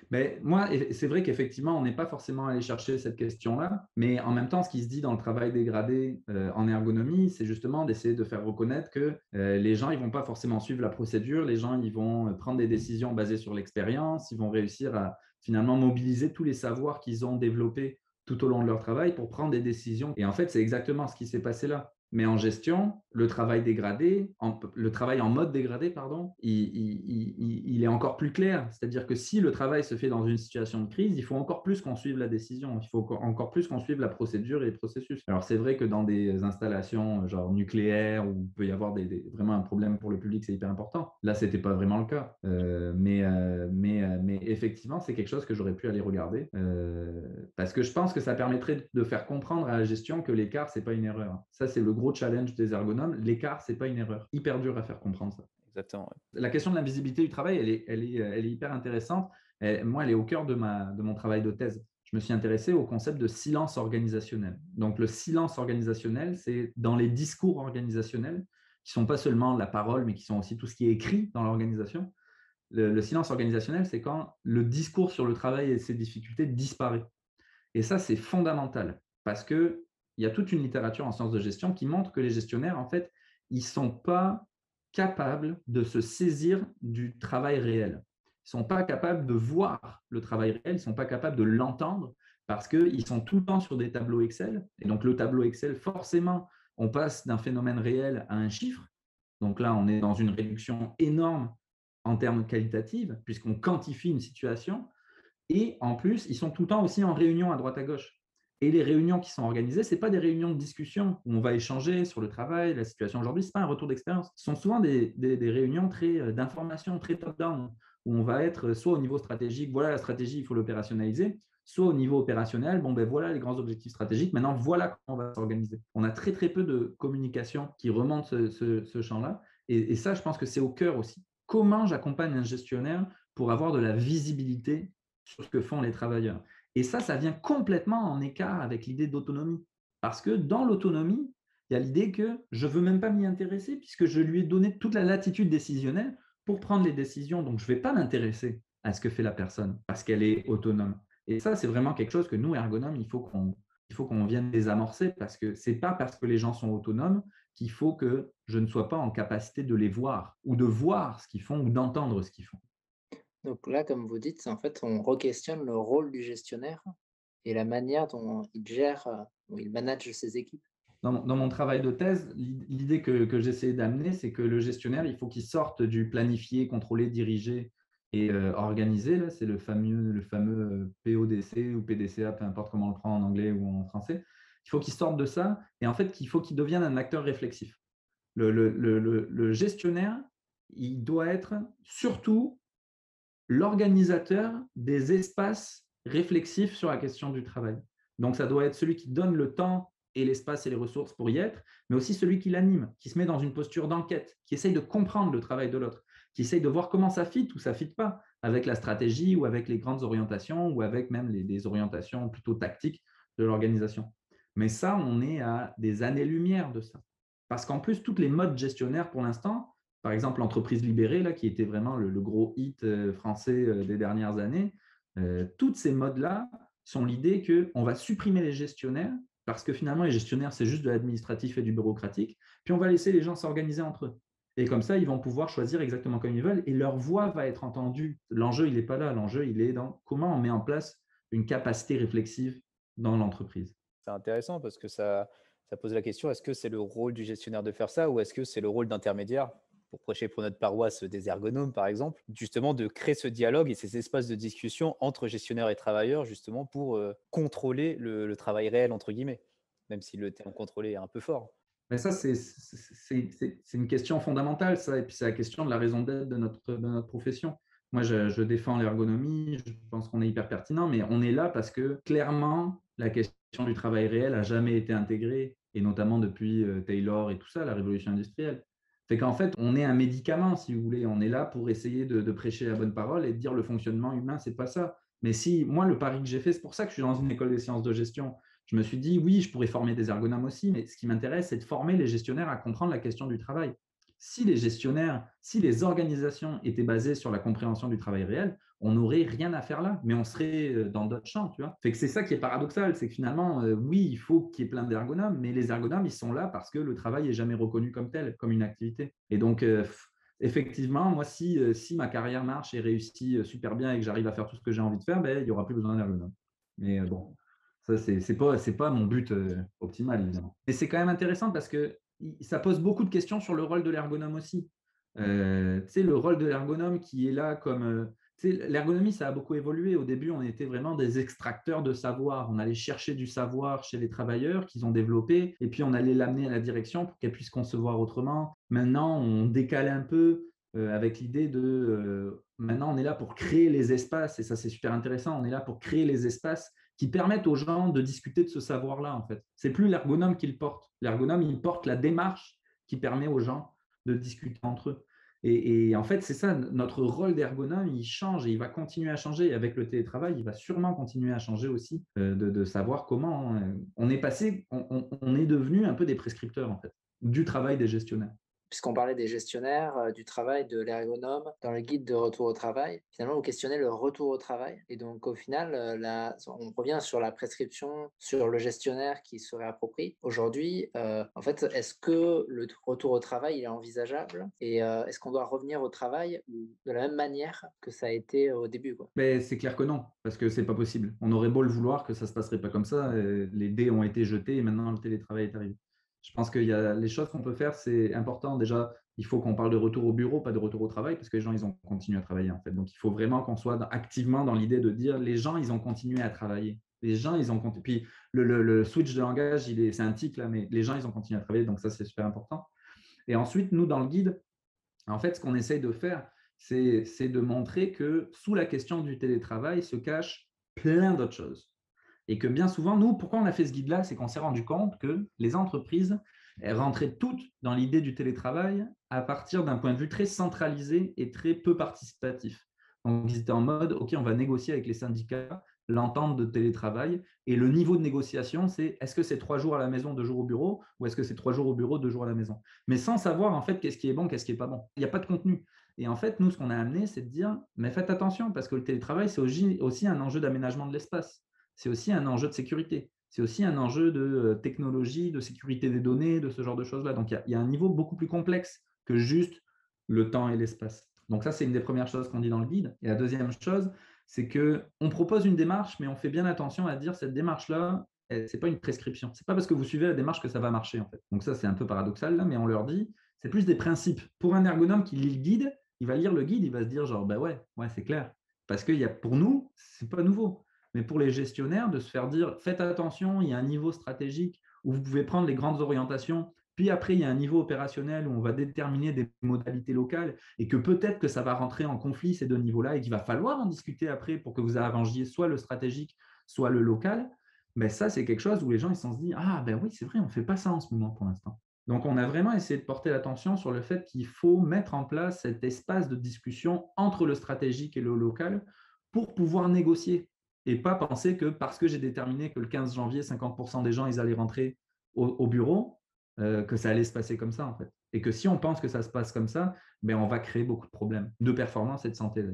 Mais moi, c'est vrai qu'effectivement, on n'est pas forcément allé chercher cette question-là, mais en même temps, ce qui se dit dans le travail dégradé en ergonomie, c'est justement d'essayer de faire reconnaître que les gens, ils vont pas forcément suivre la procédure, les gens, ils vont prendre des décisions basées sur l'expérience, ils vont réussir à finalement mobiliser tous les savoirs qu'ils ont développés tout au long de leur travail pour prendre des décisions. Et en fait, c'est exactement ce qui s'est passé là. Mais en gestion, le travail dégradé, le travail en mode dégradé, pardon, il est encore plus clair. C'est-à-dire que si le travail se fait dans une situation de crise, il faut encore plus qu'on suive la décision, il faut encore plus qu'on suive la procédure et les processus. Alors c'est vrai que dans des installations genre nucléaires où il peut y avoir vraiment un problème pour le public, c'est hyper important. Là, ce n'était pas vraiment le cas. Mais effectivement, c'est quelque chose que j'aurais pu aller regarder parce que je pense que ça permettrait de faire comprendre à la gestion que l'écart, ce n'est pas une erreur. Ça, c'est le gros challenge des ergonomes. L'écart, ce n'est pas une erreur. Hyper dur à faire comprendre ça. exactement. Ouais. La question de l'invisibilité du travail, elle est hyper intéressante. Moi, elle est au cœur de mon travail de thèse. Je me suis intéressé au concept de silence organisationnel. Donc, le silence organisationnel, c'est dans les discours organisationnels, qui ne sont pas seulement la parole, mais qui sont aussi tout ce qui est écrit dans l'organisation. Le silence organisationnel, c'est quand le discours sur le travail et ses difficultés disparaît. Et ça, c'est fondamental parce qu'il y a toute une littérature en sciences de gestion qui montre que les gestionnaires, en fait, ils ne sont pas capables de se saisir du travail réel. Ils ne sont pas capables de voir le travail réel, ils ne sont pas capables de l'entendre parce qu'ils sont tout le temps sur des tableaux Excel. Et donc, le tableau Excel, forcément, on passe d'un phénomène réel à un chiffre. Donc là, on est dans une réduction énorme en termes qualitatifs, puisqu'on quantifie une situation. Et en plus, ils sont tout le temps aussi en réunion à droite à gauche. Et les réunions qui sont organisées, ce n'est pas des réunions de discussion où on va échanger sur le travail, la situation aujourd'hui, ce n'est pas un retour d'expérience. Ce sont souvent des réunions d'information, très top-down, où on va être soit au niveau stratégique, voilà la stratégie, il faut l'opérationnaliser, soit au niveau opérationnel, bon ben voilà les grands objectifs stratégiques, maintenant voilà comment on va s'organiser. On a très très peu de communication qui remonte ce champ-là. Et ça, je pense que c'est au cœur aussi. Comment j'accompagne un gestionnaire pour avoir de la visibilité sur ce que font les travailleurs. Et ça vient complètement en écart avec l'idée d'autonomie. Parce que dans l'autonomie, il y a l'idée que je ne veux même pas m'y intéresser puisque je lui ai donné toute la latitude décisionnelle pour prendre les décisions. Donc, je ne vais pas m'intéresser à ce que fait la personne parce qu'elle est autonome. Et ça, c'est vraiment quelque chose que nous, ergonomes, il faut qu'on vienne désamorcer parce que ce n'est pas parce que les gens sont autonomes qu'il faut que je ne sois pas en capacité de les voir ou de voir ce qu'ils font ou d'entendre ce qu'ils font. Donc là, comme vous dites, en fait, on re-questionne le rôle du gestionnaire et la manière dont il gère, dont il manage ses équipes. Dans mon travail de thèse, l'idée que j'essaie d'amener, c'est que le gestionnaire, il faut qu'il sorte du planifier, contrôler, diriger et organiser. C'est le fameux PODC ou PDCA, peu importe comment on le prend en anglais ou en français. Il faut qu'il sorte de ça et en fait, qu'il faut qu'il devienne un acteur réflexif. Le gestionnaire, il doit être surtout l'organisateur des espaces réflexifs sur la question du travail. Donc, ça doit être celui qui donne le temps et l'espace et les ressources pour y être, mais aussi celui qui l'anime, qui se met dans une posture d'enquête, qui essaye de comprendre le travail de l'autre, qui essaye de voir comment ça fit ou ça fit pas avec la stratégie ou avec les grandes orientations ou avec même des orientations plutôt tactiques de l'organisation. Mais ça, on est à des années-lumière de ça. Parce qu'en plus, toutes les modes gestionnaires pour l'instant, par exemple, l'entreprise libérée, là, qui était vraiment le gros hit français des dernières années, toutes ces modes-là sont l'idée qu'on va supprimer les gestionnaires parce que finalement, les gestionnaires, c'est juste de l'administratif et du bureaucratique, puis on va laisser les gens s'organiser entre eux. Et comme ça, ils vont pouvoir choisir exactement comme ils veulent et leur voix va être entendue. L'enjeu, il n'est pas là. L'enjeu, il est dans comment on met en place une capacité réflexive dans l'entreprise. C'est intéressant parce que ça pose la question, est-ce que c'est le rôle du gestionnaire de faire ça ou est-ce que c'est le rôle d'intermédiaire, pour prêcher pour notre paroisse des ergonomes par exemple, justement de créer ce dialogue et ces espaces de discussion entre gestionnaires et travailleurs justement pour contrôler le travail réel entre guillemets, même si le terme contrôler est un peu fort. Mais ça, c'est une question fondamentale, ça, et puis c'est la question de la raison d'être de notre profession. Moi, je défends l'ergonomie, je pense qu'on est hyper pertinent, mais on est là parce que clairement, la question du travail réel n'a jamais été intégrée, et notamment depuis Taylor et tout ça, la révolution industrielle. Fait qu'en fait, on est un médicament, si vous voulez. On est là pour essayer de prêcher la bonne parole et de dire le fonctionnement humain, c'est pas ça. Mais si, moi, le pari que j'ai fait, c'est pour ça que je suis dans une école des sciences de gestion. Je me suis dit, oui, je pourrais former des ergonomes aussi, mais ce qui m'intéresse, c'est de former les gestionnaires à comprendre la question du travail. Si les gestionnaires, si les organisations étaient basées sur la compréhension du travail réel, on n'aurait rien à faire là, mais on serait dans d'autres champs, tu vois. Fait que c'est ça qui est paradoxal, c'est que finalement, oui, il faut qu'il y ait plein d'ergonomes, mais les ergonomes, ils sont là parce que le travail n'est jamais reconnu comme tel, comme une activité. Et donc, effectivement, moi, si ma carrière marche et réussit super bien et que j'arrive à faire tout ce que j'ai envie de faire, ben, il n'y aura plus besoin d'ergonomes. Mais bon, ça, c'est pas mon but optimal, évidemment. Mais c'est quand même intéressant parce que ça pose beaucoup de questions sur le rôle de l'ergonome aussi. Tu sais, le rôle de l'ergonome qui est là comme… tu sais, l'ergonomie, ça a beaucoup évolué. Au début, on était vraiment des extracteurs de savoir. On allait chercher du savoir chez les travailleurs qu'ils ont développé et puis on allait l'amener à la direction pour qu'elle puisse concevoir autrement. Maintenant, on décale un peu avec l'idée de… maintenant, on est là pour créer les espaces et ça, c'est super intéressant. On est là pour créer les espaces qui permettent aux gens de discuter de ce savoir-là, en fait. C'est plus l'ergonome qui le porte. L'ergonome, il porte la démarche qui permet aux gens de discuter entre eux. Et en fait, c'est ça, notre rôle d'ergonome, il change et il va continuer à changer. Et avec le télétravail, il va sûrement continuer à changer aussi, de savoir comment on est passé, on est devenu un peu des prescripteurs, en fait, du travail des gestionnaires. Puisqu'on parlait des gestionnaires, du travail, de l'ergonome, dans le guide de retour au travail, finalement, vous questionnez le retour au travail et donc au final, là, on revient sur la prescription, sur le gestionnaire qui se réapproprie. Aujourd'hui, en fait, est-ce que le retour au travail, il est envisageable et est-ce qu'on doit revenir au travail ou de la même manière que ça a été au début, quoi? Mais c'est clair que non, parce que c'est pas possible. On aurait beau le vouloir que ça se passerait pas comme ça, les dés ont été jetés et maintenant le télétravail est arrivé. Je pense qu'il y a les choses qu'on peut faire, c'est important. Déjà, il faut qu'on parle de retour au bureau, pas de retour au travail, parce que les gens, ils ont continué à travailler, en fait. Donc, il faut vraiment qu'on soit activement dans l'idée de dire les gens, ils ont continué à travailler. Les gens, ils ont continué. Puis le switch de langage, c'est un tic là, mais les gens, ils ont continué à travailler, donc ça, c'est super important. Et ensuite, nous, dans le guide, en fait, ce qu'on essaye de faire, c'est de montrer que sous la question du télétravail se cachent plein d'autres choses. Et que bien souvent, nous, pourquoi on a fait ce guide-là, c'est qu'on s'est rendu compte que les entreprises elles rentraient toutes dans l'idée du télétravail à partir d'un point de vue très centralisé et très peu participatif. Donc, ils étaient en mode, OK, on va négocier avec les syndicats l'entente de télétravail. Et le niveau de négociation, c'est est-ce que c'est 3 jours à la maison, 2 jours au bureau, ou est-ce que c'est 3 jours au bureau, 2 jours à la maison? Mais sans savoir, en fait, qu'est-ce qui est bon, qu'est-ce qui n'est pas bon. Il n'y a pas de contenu. Et en fait, nous, ce qu'on a amené, c'est de dire, mais faites attention, parce que le télétravail, c'est aussi un enjeu d'aménagement de l'espace. C'est aussi un enjeu de sécurité. C'est aussi un enjeu de technologie, de sécurité des données, de ce genre de choses-là. Donc, il y a un niveau beaucoup plus complexe que juste le temps et l'espace. Donc, ça, c'est une des premières choses qu'on dit dans le guide. Et la deuxième chose, c'est qu'on propose une démarche, mais on fait bien attention à dire cette démarche-là, ce n'est pas une prescription. Ce n'est pas parce que vous suivez la démarche que ça va marcher, en fait. Donc, ça, c'est un peu paradoxal, là, mais on leur dit, c'est plus des principes. Pour un ergonome qui lit le guide, il va lire le guide, il va se dire genre, bah ouais, c'est clair. Parce que pour nous, ce n'est pas nouveau. Mais pour les gestionnaires, de se faire dire, faites attention, il y a un niveau stratégique où vous pouvez prendre les grandes orientations, puis après, il y a un niveau opérationnel où on va déterminer des modalités locales et que peut-être que ça va rentrer en conflit ces deux niveaux-là et qu'il va falloir en discuter après pour que vous arrangiez soit le stratégique, soit le local. Mais ça, c'est quelque chose où les gens ils se disent, ah ben oui, c'est vrai, on ne fait pas ça en ce moment pour l'instant. Donc, on a vraiment essayé de porter l'attention sur le fait qu'il faut mettre en place cet espace de discussion entre le stratégique et le local pour pouvoir négocier et pas penser que parce que j'ai déterminé que le 15 janvier, 50% des gens ils allaient rentrer au bureau, que ça allait se passer comme ça en fait. Et que si on pense que ça se passe comme ça, ben, on va créer beaucoup de problèmes de performance et de santé.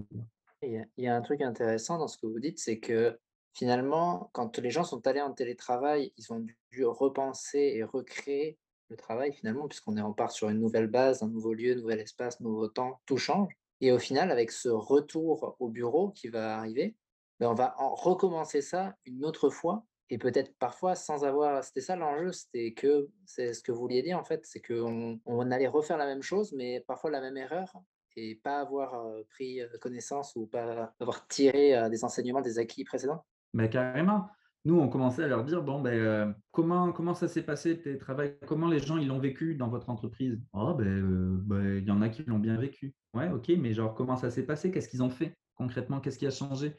Il y a un truc intéressant dans ce que vous dites, c'est que finalement, quand les gens sont allés en télétravail, ils ont dû repenser et recréer le travail finalement, on part sur une nouvelle base, un nouveau lieu, nouvel espace, nouveau temps, tout change. Et au final, avec ce retour au bureau qui va arriver, ben on va en recommencer ça une autre fois et peut-être parfois sans avoir. C'était ça l'enjeu, c'est ce que vous vouliez dire en fait, c'est qu'on allait refaire la même chose, mais parfois la même erreur et pas avoir, pris, connaissance ou pas avoir tiré, des enseignements des acquis précédents? Mais carrément. Nous, on commençait à leur dire, bon, ben, comment ça s'est passé le télétravail? Comment les gens ils l'ont vécu dans votre entreprise? Oh, ben, il y en a qui l'ont bien vécu. Ouais, ok, mais genre, comment ça s'est passé? Qu'est-ce qu'ils ont fait concrètement? Qu'est-ce qui a changé?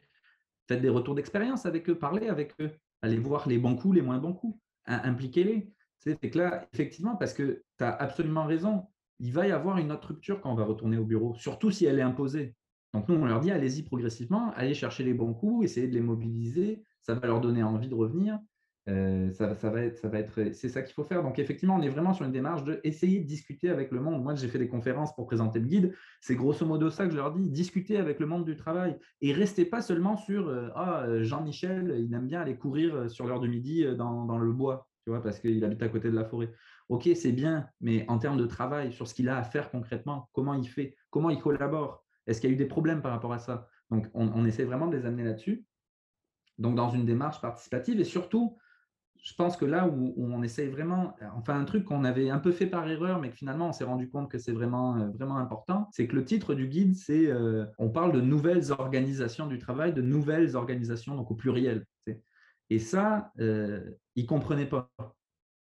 Faites des retours d'expérience avec eux, parlez avec eux, allez voir les bons coups, les moins bons coups, impliquez-les. C'est que là, effectivement, parce que tu as absolument raison, il va y avoir une autre rupture quand on va retourner au bureau, surtout si elle est imposée. Donc nous, on leur dit, allez-y progressivement, allez chercher les bons coups, essayez de les mobiliser, ça va leur donner envie de revenir. C'est ça qu'il faut faire. Donc effectivement, on est vraiment sur une démarche de essayer de discuter avec le monde. Moi, j'ai fait des conférences pour présenter le guide. C'est grosso modo ça que je leur dis, discuter avec le monde du travail et restez pas seulement sur Jean-Michel, il aime bien aller courir sur l'heure du midi dans le bois, tu vois, parce qu'il habite à côté de la forêt. Ok, c'est bien, mais en termes de travail, sur ce qu'il a à faire concrètement, comment il fait, comment il collabore, est-ce qu'il y a eu des problèmes par rapport à ça? Donc, on essaie vraiment de les amener là-dessus. Donc, dans une démarche participative et surtout, je pense que là où on essaye vraiment, enfin un truc qu'on avait un peu fait par erreur, mais que finalement on s'est rendu compte que c'est vraiment, vraiment important, c'est que le titre du guide, on parle de nouvelles organisations du travail, de nouvelles organisations, donc au pluriel. Et ça, ils ne comprenaient pas.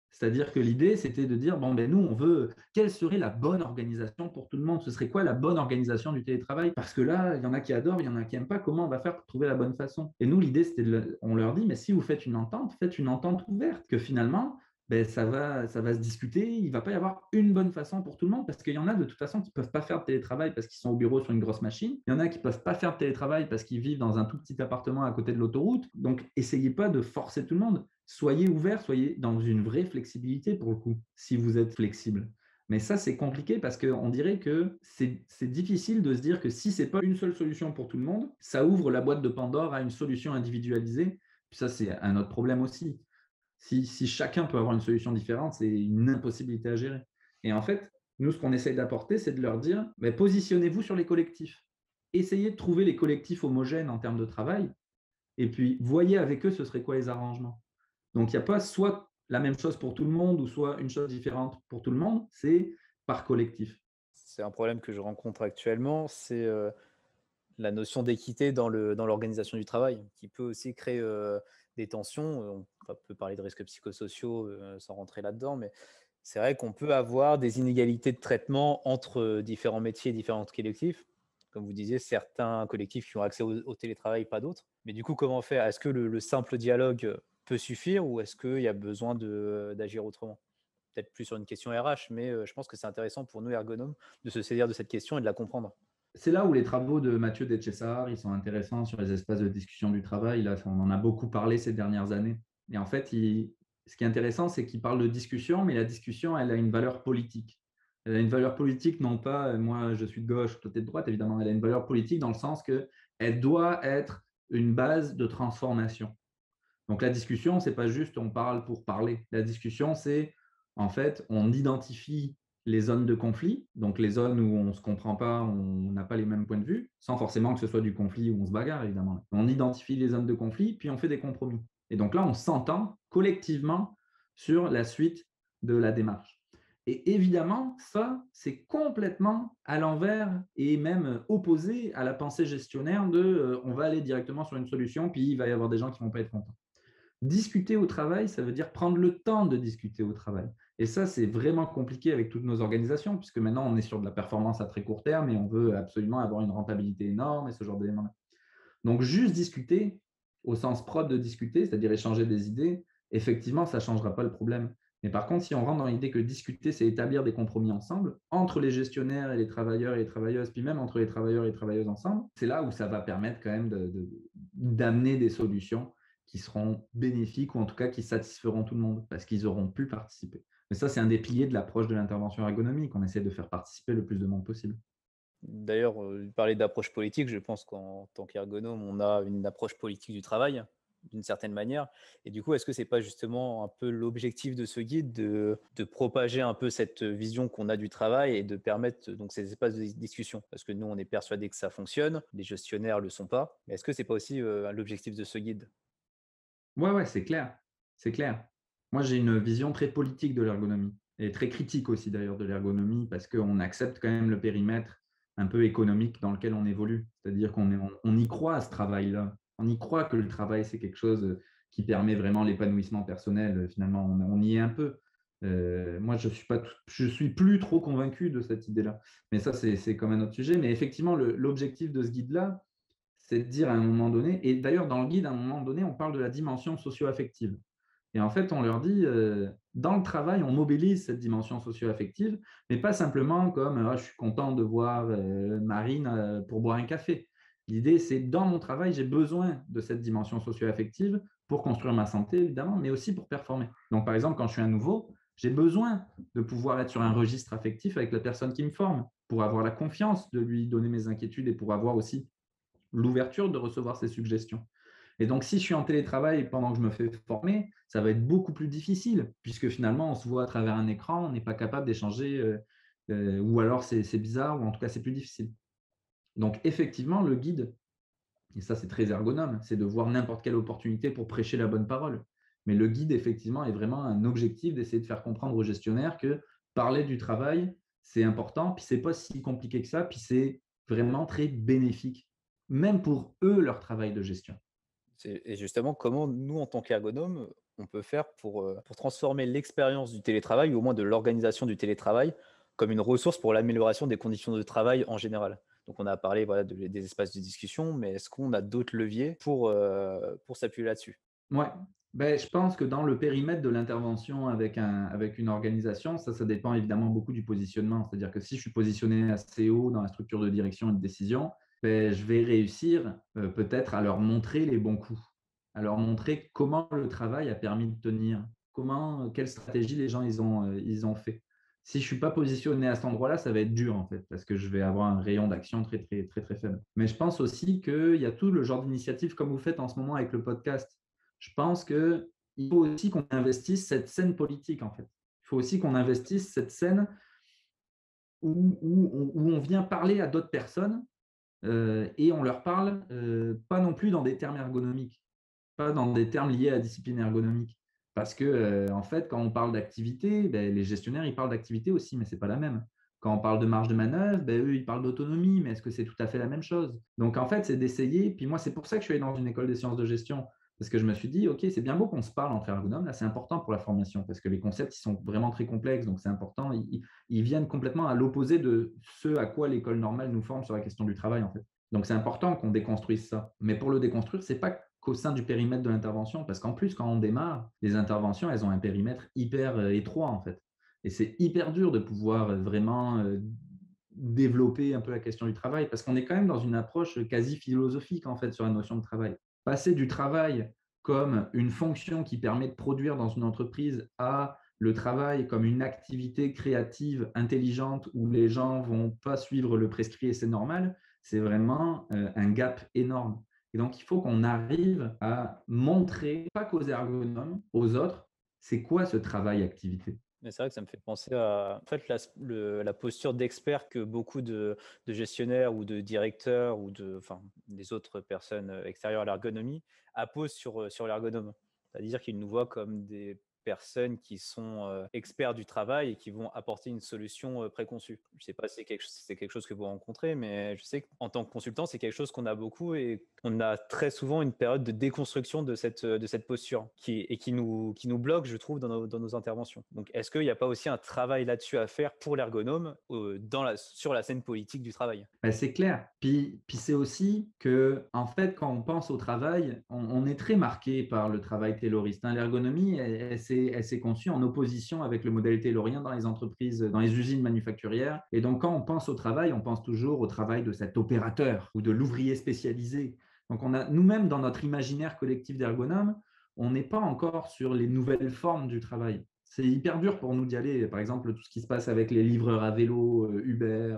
C'est-à-dire que l'idée, c'était de dire, bon, ben nous, on veut, quelle serait la bonne organisation pour tout le monde? Ce serait quoi la bonne organisation du télétravail? Parce que là, il y en a qui adorent, il y en a qui n'aiment pas. Comment on va faire pour trouver la bonne façon? Et nous, l'idée, on leur dit, mais si vous faites une entente ouverte, que finalement, ça va se discuter. Il ne va pas y avoir une bonne façon pour tout le monde parce qu'il y en a de toute façon qui ne peuvent pas faire de télétravail parce qu'ils sont au bureau sur une grosse machine. Il y en a qui ne peuvent pas faire de télétravail parce qu'ils vivent dans un tout petit appartement à côté de l'autoroute. Donc, essayez pas de forcer tout le monde. Soyez ouverts, soyez dans une vraie flexibilité pour le coup, si vous êtes flexible. Mais ça, c'est compliqué parce qu'on dirait que c'est difficile de se dire que si ce n'est pas une seule solution pour tout le monde, ça ouvre la boîte de Pandore à une solution individualisée. Puis ça, c'est un autre problème aussi. Si chacun peut avoir une solution différente, c'est une impossibilité à gérer. Et en fait, nous, ce qu'on essaye d'apporter, c'est de leur dire, positionnez-vous sur les collectifs. Essayez de trouver les collectifs homogènes en termes de travail, et puis voyez avec eux ce serait quoi les arrangements. Donc, il n'y a pas soit la même chose pour tout le monde, ou soit une chose différente pour tout le monde, c'est par collectif. C'est un problème que je rencontre actuellement, c'est la notion d'équité dans l'organisation du travail, qui peut aussi créer des tensions. On peut parler de risques psychosociaux sans rentrer là-dedans, mais c'est vrai qu'on peut avoir des inégalités de traitement entre différents métiers, différents collectifs. Comme vous disiez, certains collectifs qui ont accès au télétravail, pas d'autres. Mais du coup, comment faire? Est-ce que le simple dialogue peut suffire ou est-ce qu'il y a besoin d'agir autrement? Peut-être plus sur une question RH, mais je pense que c'est intéressant pour nous, ergonomes, de se saisir de cette question et de la comprendre. C'est là où les travaux de Mathieu Etchessar, ils sont intéressants sur les espaces de discussion du travail. Là, on en a beaucoup parlé ces dernières années. Et en fait, ce qui est intéressant, c'est qu'il parle de discussion, mais la discussion, elle a une valeur politique. Elle a une valeur politique, non pas moi je suis de gauche, toi tu es de droite, évidemment. Elle a une valeur politique dans le sens qu'elle doit être une base de transformation. Donc la discussion, c'est pas juste on parle pour parler. La discussion, c'est en fait, on identifie les zones de conflit, donc les zones où on ne se comprend pas, on n'a pas les mêmes points de vue, sans forcément que ce soit du conflit où on se bagarre, évidemment. On identifie les zones de conflit, puis on fait des compromis. Et donc là, on s'entend collectivement sur la suite de la démarche. Et évidemment, ça, c'est complètement à l'envers et même opposé à la pensée gestionnaire de on va aller directement sur une solution, puis il va y avoir des gens qui ne vont pas être contents. Discuter au travail, ça veut dire prendre le temps de discuter au travail. Et ça, c'est vraiment compliqué avec toutes nos organisations, puisque maintenant, on est sur de la performance à très court terme et on veut absolument avoir une rentabilité énorme et ce genre d'éléments-là. Donc, juste discuter, au sens propre de discuter, c'est-à-dire échanger des idées, effectivement, ça ne changera pas le problème. Mais par contre, si on rentre dans l'idée que discuter, c'est établir des compromis ensemble, entre les gestionnaires et les travailleurs et les travailleuses, puis même entre les travailleurs et les travailleuses ensemble, c'est là où ça va permettre quand même d'amener des solutions qui seront bénéfiques ou en tout cas qui satisferont tout le monde parce qu'ils auront pu participer. Mais ça, c'est un des piliers de l'approche de l'intervention ergonomique. On essaie de faire participer le plus de monde possible. D'ailleurs, parler d'approche politique, je pense qu'en tant qu'ergonome, on a une approche politique du travail, d'une certaine manière. Et du coup, est-ce que c'est pas justement un peu l'objectif de ce guide de propager un peu cette vision qu'on a du travail et de permettre donc ces espaces de discussion? Parce que nous, on est persuadés que ça fonctionne, les gestionnaires le sont pas. Mais est-ce que c'est pas aussi l'objectif de ce guide? Ouais, ouais, c'est clair. C'est clair. Moi, j'ai une vision très politique de l'ergonomie et très critique aussi d'ailleurs de l'ergonomie parce qu'on accepte quand même le périmètre un peu économique dans lequel on évolue. C'est-à-dire qu'on y croit à ce travail-là. On y croit que le travail, c'est quelque chose qui permet vraiment l'épanouissement personnel. Finalement, on y est un peu. Moi, je suis plus trop convaincu de cette idée-là. Mais ça, c'est comme un autre sujet. Mais effectivement, l'objectif de ce guide-là, c'est de dire à un moment donné, et d'ailleurs dans le guide, à un moment donné, on parle de la dimension socio-affective. Et en fait, on leur dit, dans le travail, on mobilise cette dimension socio-affective, mais pas simplement comme je suis content de voir Marine pour boire un café. L'idée, c'est dans mon travail, j'ai besoin de cette dimension socio-affective pour construire ma santé, évidemment, mais aussi pour performer. Donc, par exemple, quand je suis un nouveau, j'ai besoin de pouvoir être sur un registre affectif avec la personne qui me forme, pour avoir la confiance de lui donner mes inquiétudes et pour avoir aussi l'ouverture de recevoir ces suggestions. Et donc, si je suis en télétravail pendant que je me fais former, ça va être beaucoup plus difficile, puisque finalement, on se voit à travers un écran, on n'est pas capable d'échanger, ou alors c'est bizarre, ou en tout cas, c'est plus difficile. Donc, effectivement, le guide, et ça, c'est très ergonome, c'est de voir n'importe quelle opportunité pour prêcher la bonne parole. Mais le guide, effectivement, est vraiment un objectif d'essayer de faire comprendre aux gestionnaires que parler du travail, c'est important, puis c'est pas si compliqué que ça, puis c'est vraiment très bénéfique, même pour eux, leur travail de gestion. Et justement, comment nous, en tant qu'ergonomes, on peut faire pour transformer l'expérience du télétravail, ou au moins de l'organisation du télétravail, comme une ressource pour l'amélioration des conditions de travail en général? Donc, on a parlé voilà, des espaces de discussion, mais est-ce qu'on a d'autres leviers pour s'appuyer là-dessus? Ouais. Je pense que dans le périmètre de l'intervention avec une organisation, ça dépend évidemment beaucoup du positionnement. C'est-à-dire que si je suis positionné assez haut dans la structure de direction et de décision, je vais réussir peut-être à leur montrer les bons coups, à leur montrer comment le travail a permis de tenir, quelle stratégie les gens ils ont fait. Si je ne suis pas positionné à cet endroit-là, ça va être dur en fait, parce que je vais avoir un rayon d'action très, très, très, très faible. Mais je pense aussi qu'il y a tout le genre d'initiative comme vous faites en ce moment avec le podcast. Je pense qu'il faut aussi qu'on investisse cette scène politique, en fait. Il faut aussi qu'on investisse cette scène où on vient parler à d'autres personnes et on leur parle pas non plus dans des termes ergonomiques, pas dans des termes liés à la discipline ergonomique. Parce que, en fait, quand on parle d'activité, les gestionnaires, ils parlent d'activité aussi, mais ce n'est pas la même. Quand on parle de marge de manœuvre, eux, ils parlent d'autonomie, mais est-ce que c'est tout à fait la même chose? Donc, en fait, c'est d'essayer. Puis moi, c'est pour ça que je suis allé dans une école des sciences de gestion. Parce que je me suis dit, OK, c'est bien beau qu'on se parle entre ergonomes. Là, c'est important pour la formation parce que les concepts, ils sont vraiment très complexes. Donc, c'est important. Ils viennent complètement à l'opposé de ce à quoi l'école normale nous forme sur la question du travail, en fait. Donc, c'est important qu'on déconstruise ça. Mais pour le déconstruire, ce n'est pas qu'au sein du périmètre de l'intervention, parce qu'en plus, quand on démarre, les interventions, elles ont un périmètre hyper étroit, en fait. Et c'est hyper dur de pouvoir vraiment développer un peu la question du travail, parce qu'on est quand même dans une approche quasi philosophique, en fait, sur la notion de travail. Passer du travail comme une fonction qui permet de produire dans une entreprise à le travail comme une activité créative, intelligente, où les gens ne vont pas suivre le prescrit et c'est normal, c'est vraiment un gap énorme. Et donc, il faut qu'on arrive à montrer, pas qu'aux ergonomes, aux autres, c'est quoi ce travail-activité. Mais c'est vrai que ça me fait penser à en fait, la posture d'expert que beaucoup de gestionnaires ou de directeurs ou enfin, des autres personnes extérieures à l'ergonomie apposent sur l'ergonome. C'est-à-dire qu'ils nous voient comme des personnes qui sont experts du travail et qui vont apporter une solution préconçue. Je ne sais pas si c'est quelque chose que vous rencontrez, mais je sais qu'en tant que consultant, c'est quelque chose qu'on a beaucoup et on a très souvent une période de déconstruction de cette posture qui nous bloque, je trouve, dans nos interventions. Donc, est-ce qu'il n'y a pas aussi un travail là-dessus à faire pour l'ergonome sur la scène politique du travail? C'est clair. Puis c'est aussi que, en fait, quand on pense au travail, on est très marqué par le travail tayloriste. L'ergonomie, elle s'est conçue en opposition avec le modèle taylorien dans les entreprises, dans les usines manufacturières. Et donc, quand on pense au travail, on pense toujours au travail de cet opérateur ou de l'ouvrier spécialisé. Donc, on a nous-mêmes, dans notre imaginaire collectif d'ergonome, on n'est pas encore sur les nouvelles formes du travail. C'est hyper dur pour nous d'y aller. Par exemple, tout ce qui se passe avec les livreurs à vélo, Uber,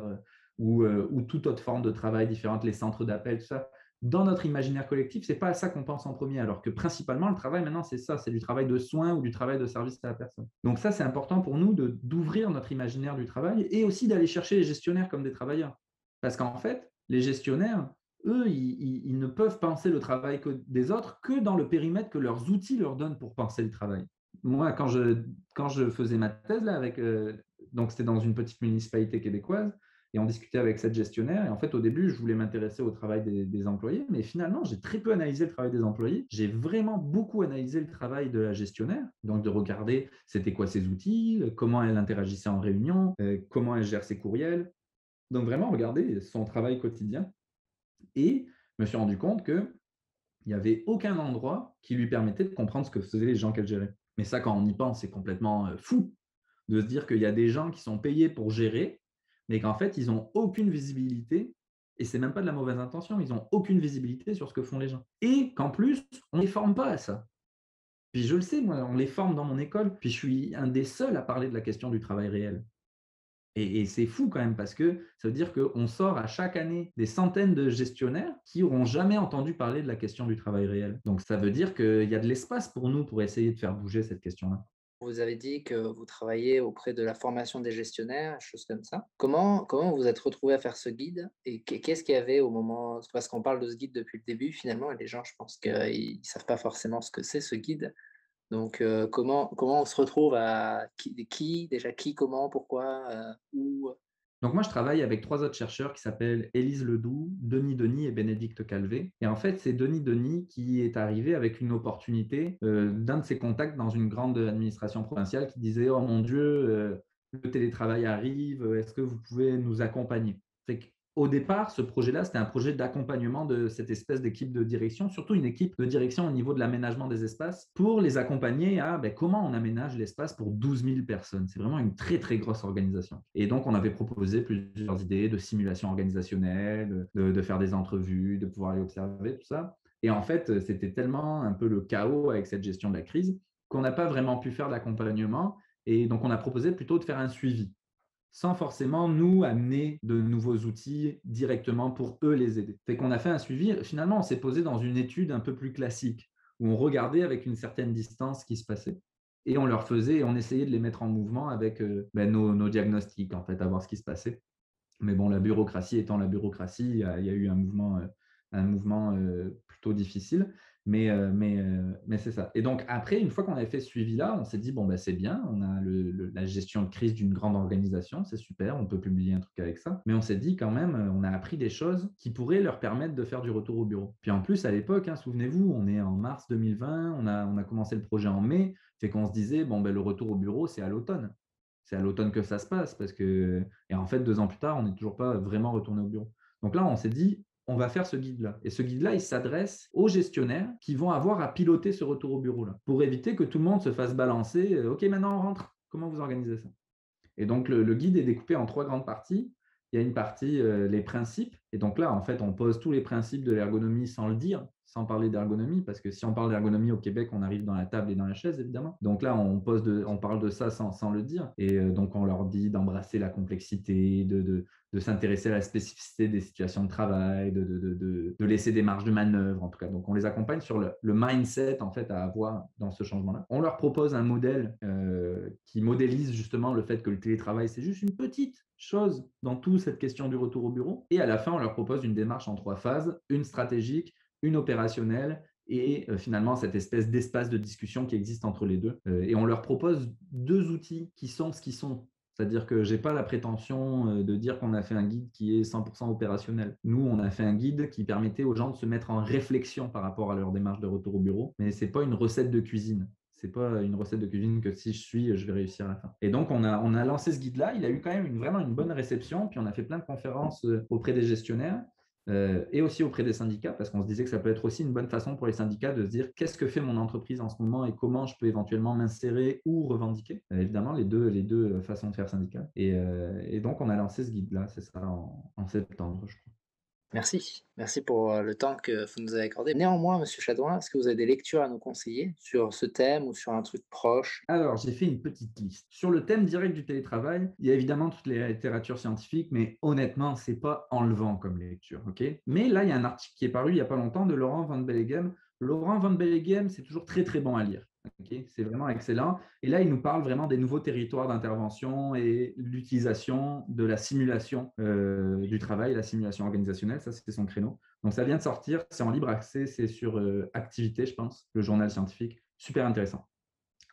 ou toute autre forme de travail différente, les centres d'appel, tout ça. Dans notre imaginaire collectif, ce n'est pas à ça qu'on pense en premier, alors que principalement, le travail maintenant, c'est ça, c'est du travail de soins ou du travail de service à la personne. Donc ça, c'est important pour nous d'ouvrir notre imaginaire du travail et aussi d'aller chercher les gestionnaires comme des travailleurs. Parce qu'en fait, les gestionnaires, eux, ils ne peuvent penser le travail des autres que dans le périmètre que leurs outils leur donnent pour penser le travail. Moi, quand je faisais ma thèse, là, donc c'était dans une petite municipalité québécoise, et on discutait avec cette gestionnaire. Et en fait, au début, je voulais m'intéresser au travail des employés, mais finalement, j'ai très peu analysé le travail des employés. J'ai vraiment beaucoup analysé le travail de la gestionnaire, donc de regarder c'était quoi ses outils, comment elle interagissait en réunion, comment elle gère ses courriels. Donc vraiment regarder son travail quotidien. Et je me suis rendu compte qu'il n'y avait aucun endroit qui lui permettait de comprendre ce que faisaient les gens qu'elle gérait. Mais ça, quand on y pense, c'est complètement fou de se dire qu'il y a des gens qui sont payés pour gérer, mais qu'en fait, ils n'ont aucune visibilité, et c'est même pas de la mauvaise intention, ils n'ont aucune visibilité sur ce que font les gens. Et qu'en plus, on ne les forme pas à ça. Puis je le sais, moi, on les forme dans mon école, puis je suis un des seuls à parler de la question du travail réel. Et c'est fou quand même, parce que ça veut dire qu'on sort à chaque année des centaines de gestionnaires qui n'auront jamais entendu parler de la question du travail réel. Donc ça veut dire qu'il y a de l'espace pour nous pour essayer de faire bouger cette question-là. Vous avez dit que vous travaillez auprès de la formation des gestionnaires, choses comme ça. Comment vous êtes retrouvé à faire ce guide et qu'est-ce qu'il y avait au moment, parce qu'on parle de ce guide depuis le début finalement et les gens, je pense qu'ils ne savent pas forcément ce que c'est ce guide. Donc comment on se retrouve à qui, comment, pourquoi, où? Donc moi, je travaille avec 3 autres chercheurs qui s'appellent Élise Ledoux, Denis Denis et Bénédicte Calvé. Et en fait, c'est Denis Denis qui est arrivé avec une opportunité d'un de ses contacts dans une grande administration provinciale qui disait: «Oh mon Dieu, le télétravail arrive, est-ce que vous pouvez nous accompagner?» au départ, ce projet-là, c'était un projet d'accompagnement de cette espèce d'équipe de direction, surtout une équipe de direction au niveau de l'aménagement des espaces, pour les accompagner à comment on aménage l'espace pour 12 000 personnes. C'est vraiment une très, très grosse organisation. Et donc, on avait proposé plusieurs idées de simulation organisationnelle, de faire des entrevues, de pouvoir aller observer, tout ça. Et en fait, c'était tellement un peu le chaos avec cette gestion de la crise qu'on n'a pas vraiment pu faire d'accompagnement. Et donc, on a proposé plutôt de faire un suivi sans forcément nous amener de nouveaux outils directement pour eux les aider. Fait qu'on a fait un suivi, finalement, on s'est posé dans une étude un peu plus classique, où on regardait avec une certaine distance ce qui se passait. Et on leur faisait, et on essayait de les mettre en mouvement avec nos diagnostics, en fait, à voir ce qui se passait. Mais bon, la bureaucratie étant la bureaucratie, il y a eu un mouvement plutôt difficile. Mais c'est ça. Et donc, après, une fois qu'on avait fait ce suivi-là, on s'est dit, bon, ben, c'est bien, on a la gestion de crise d'une grande organisation, c'est super, on peut publier un truc avec ça. Mais on s'est dit quand même, on a appris des choses qui pourraient leur permettre de faire du retour au bureau. Puis en plus, à l'époque, souvenez-vous, on est en mars 2020, on a commencé le projet en mai, fait qu'on se disait, bon, ben, le retour au bureau, c'est à l'automne. C'est à l'automne que ça se passe parce que, et en fait, 2 ans plus tard, on n'est toujours pas vraiment retourné au bureau. Donc là, on s'est dit, on va faire ce guide-là. Et ce guide-là, il s'adresse aux gestionnaires qui vont avoir à piloter ce retour au bureau-là pour éviter que tout le monde se fasse balancer. OK, maintenant on rentre. Comment vous organisez ça? Et donc, le guide est découpé en 3 grandes parties. Il y a une partie, les principes. Et donc là, en fait, on pose tous les principes de l'ergonomie sans le dire, sans parler d'ergonomie, parce que si on parle d'ergonomie au Québec, on arrive dans la table et dans la chaise, évidemment. Donc là, on parle de ça sans le dire. Et donc, on leur dit d'embrasser la complexité, de s'intéresser à la spécificité des situations de travail, de laisser des marges de manœuvre, en tout cas. Donc, on les accompagne sur le mindset, en fait, à avoir dans ce changement-là. On leur propose un modèle qui modélise justement le fait que le télétravail, c'est juste une petite chose dans toute cette question du retour au bureau. Et à la fin, on leur propose une démarche en 3 phases, une stratégique, une opérationnelle et finalement cette espèce d'espace de discussion qui existe entre les deux. Et on leur propose 2 outils qui sont ce qu'ils sont. C'est-à-dire que je n'ai pas la prétention de dire qu'on a fait un guide qui est 100% opérationnel. Nous, on a fait un guide qui permettait aux gens de se mettre en réflexion par rapport à leur démarche de retour au bureau, mais ce n'est pas une recette de cuisine. Ce n'est pas une recette de cuisine que si je suis, je vais réussir à la fin. Et donc, on a lancé ce guide-là. Il a eu quand même vraiment une bonne réception. Puis, on a fait plein de conférences auprès des gestionnaires et aussi auprès des syndicats, parce qu'on se disait que ça peut être aussi une bonne façon pour les syndicats de se dire qu'est-ce que fait mon entreprise en ce moment et comment je peux éventuellement m'insérer ou revendiquer. Évidemment, les deux façons de faire syndicat. Et donc, on a lancé ce guide-là, c'est ça, en septembre, je crois. Merci pour le temps que vous nous avez accordé. Néanmoins, Monsieur Chadouin, est-ce que vous avez des lectures à nous conseiller sur ce thème ou sur un truc proche? Alors, j'ai fait une petite liste. Sur le thème direct du télétravail, il y a évidemment toutes les littératures scientifiques, mais honnêtement, ce n'est pas enlevant comme lecture. Okay, mais là, il y a un article qui est paru il n'y a pas longtemps de Laurent Van Belleghem. Laurent Van Belleghem, c'est toujours très, très bon à lire. Okay, c'est vraiment excellent. Et là, il nous parle vraiment des nouveaux territoires d'intervention et l'utilisation de la simulation du travail, la simulation organisationnelle. Ça, c'était son créneau. Donc, ça vient de sortir. C'est en libre accès. C'est sur Activité, je pense, le journal scientifique. Super intéressant.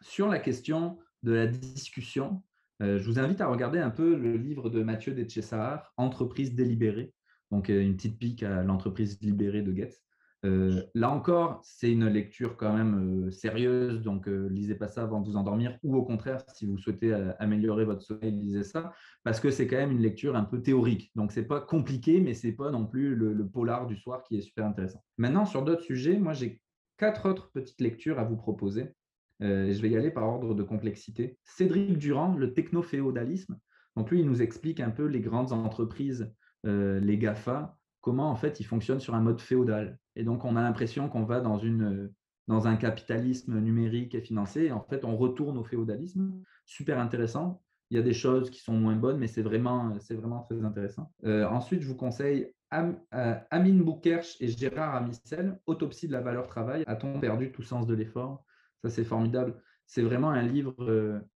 Sur la question de la discussion, je vous invite à regarder un peu le livre de Mathieu Detchessar, Entreprise délibérée, donc une petite pique à l'entreprise libérée de Goethe. Là encore, c'est une lecture quand même sérieuse, donc lisez pas ça avant de vous endormir, ou au contraire, si vous souhaitez améliorer votre sommeil, lisez ça, parce que c'est quand même une lecture un peu théorique. Donc, c'est pas compliqué, mais c'est pas non plus le polar du soir qui est super intéressant. Maintenant, sur d'autres sujets, moi, j'ai 4 autres petites lectures à vous proposer. Je vais y aller par ordre de complexité. Cédric Durand, le techno-féodalisme. Donc lui, il nous explique un peu les grandes entreprises, les GAFA, comment en fait ils fonctionnent sur un mode féodal. Et donc on a l'impression qu'on va dans un capitalisme numérique et financier. Et en fait, on retourne au féodalisme. Super intéressant. Il y a des choses qui sont moins bonnes, mais c'est vraiment très intéressant. Ensuite, je vous conseille Amine Boukerch et Gérard Amissel, Autopsie de la valeur travail. A-t-on perdu tout sens de l'effort? Ça, c'est formidable. C'est vraiment un livre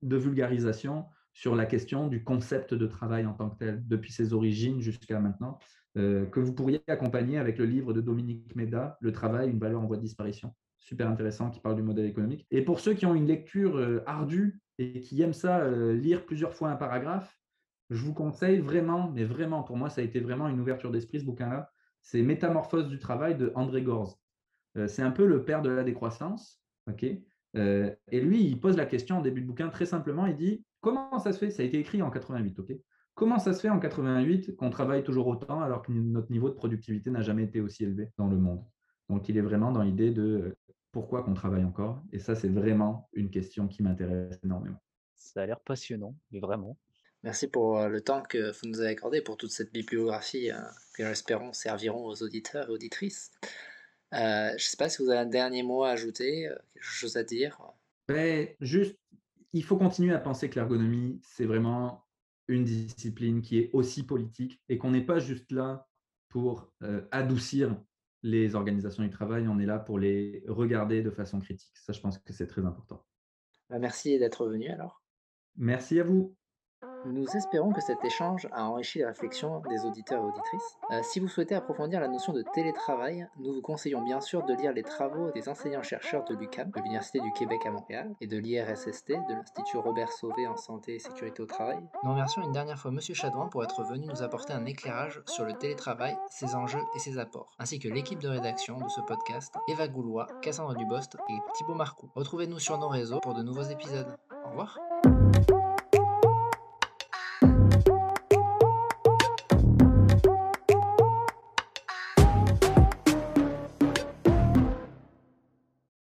de vulgarisation sur la question du concept de travail en tant que tel, depuis ses origines jusqu'à maintenant, que vous pourriez accompagner avec le livre de Dominique Méda, Le travail, une valeur en voie de disparition. Super intéressant, qui parle du modèle économique. Et pour ceux qui ont une lecture ardue et qui aiment ça, lire plusieurs fois un paragraphe, je vous conseille vraiment, mais vraiment, pour moi, ça a été vraiment une ouverture d'esprit, ce bouquin-là. C'est Métamorphose du travail de André Gorz. C'est un peu le père de la décroissance. Okay, et lui, il pose la question en début de bouquin très simplement. Il dit comment ça se fait? Ça a été écrit en 88. Okay, Comment ça se fait en 88 qu'on travaille toujours autant alors que notre niveau de productivité n'a jamais été aussi élevé dans le monde? Donc il est vraiment dans l'idée de, pourquoi qu'on travaille encore? Et ça, c'est vraiment une question qui m'intéresse énormément. Ça a l'air passionnant, mais vraiment. Merci pour le temps que vous nous avez accordé pour toute cette bibliographie que j'espérons serviront aux auditeurs et auditrices. Je ne sais pas si vous avez un dernier mot à ajouter, quelque chose à dire. Beh, juste, il faut continuer à penser que l'ergonomie, c'est vraiment une discipline qui est aussi politique et qu'on n'est pas juste là pour, adoucir les organisations du travail, on est là pour les regarder de façon critique. Ça, je pense que c'est très important. Bah, merci d'être venu alors. Merci à vous. Nous espérons que cet échange a enrichi les réflexions des auditeurs et auditrices. Si vous souhaitez approfondir la notion de télétravail, nous vous conseillons bien sûr de lire les travaux des enseignants-chercheurs de l'UQAM, de l'Université du Québec à Montréal, et de l'IRSST, de l'Institut Robert Sauvé en santé et sécurité au travail. Nous remercions une dernière fois Monsieur Chadouin pour être venu nous apporter un éclairage sur le télétravail, ses enjeux et ses apports, ainsi que l'équipe de rédaction de ce podcast, Eva Goulois, Cassandre Dubost et Thibaut Marcoux. Retrouvez-nous sur nos réseaux pour de nouveaux épisodes. Au revoir.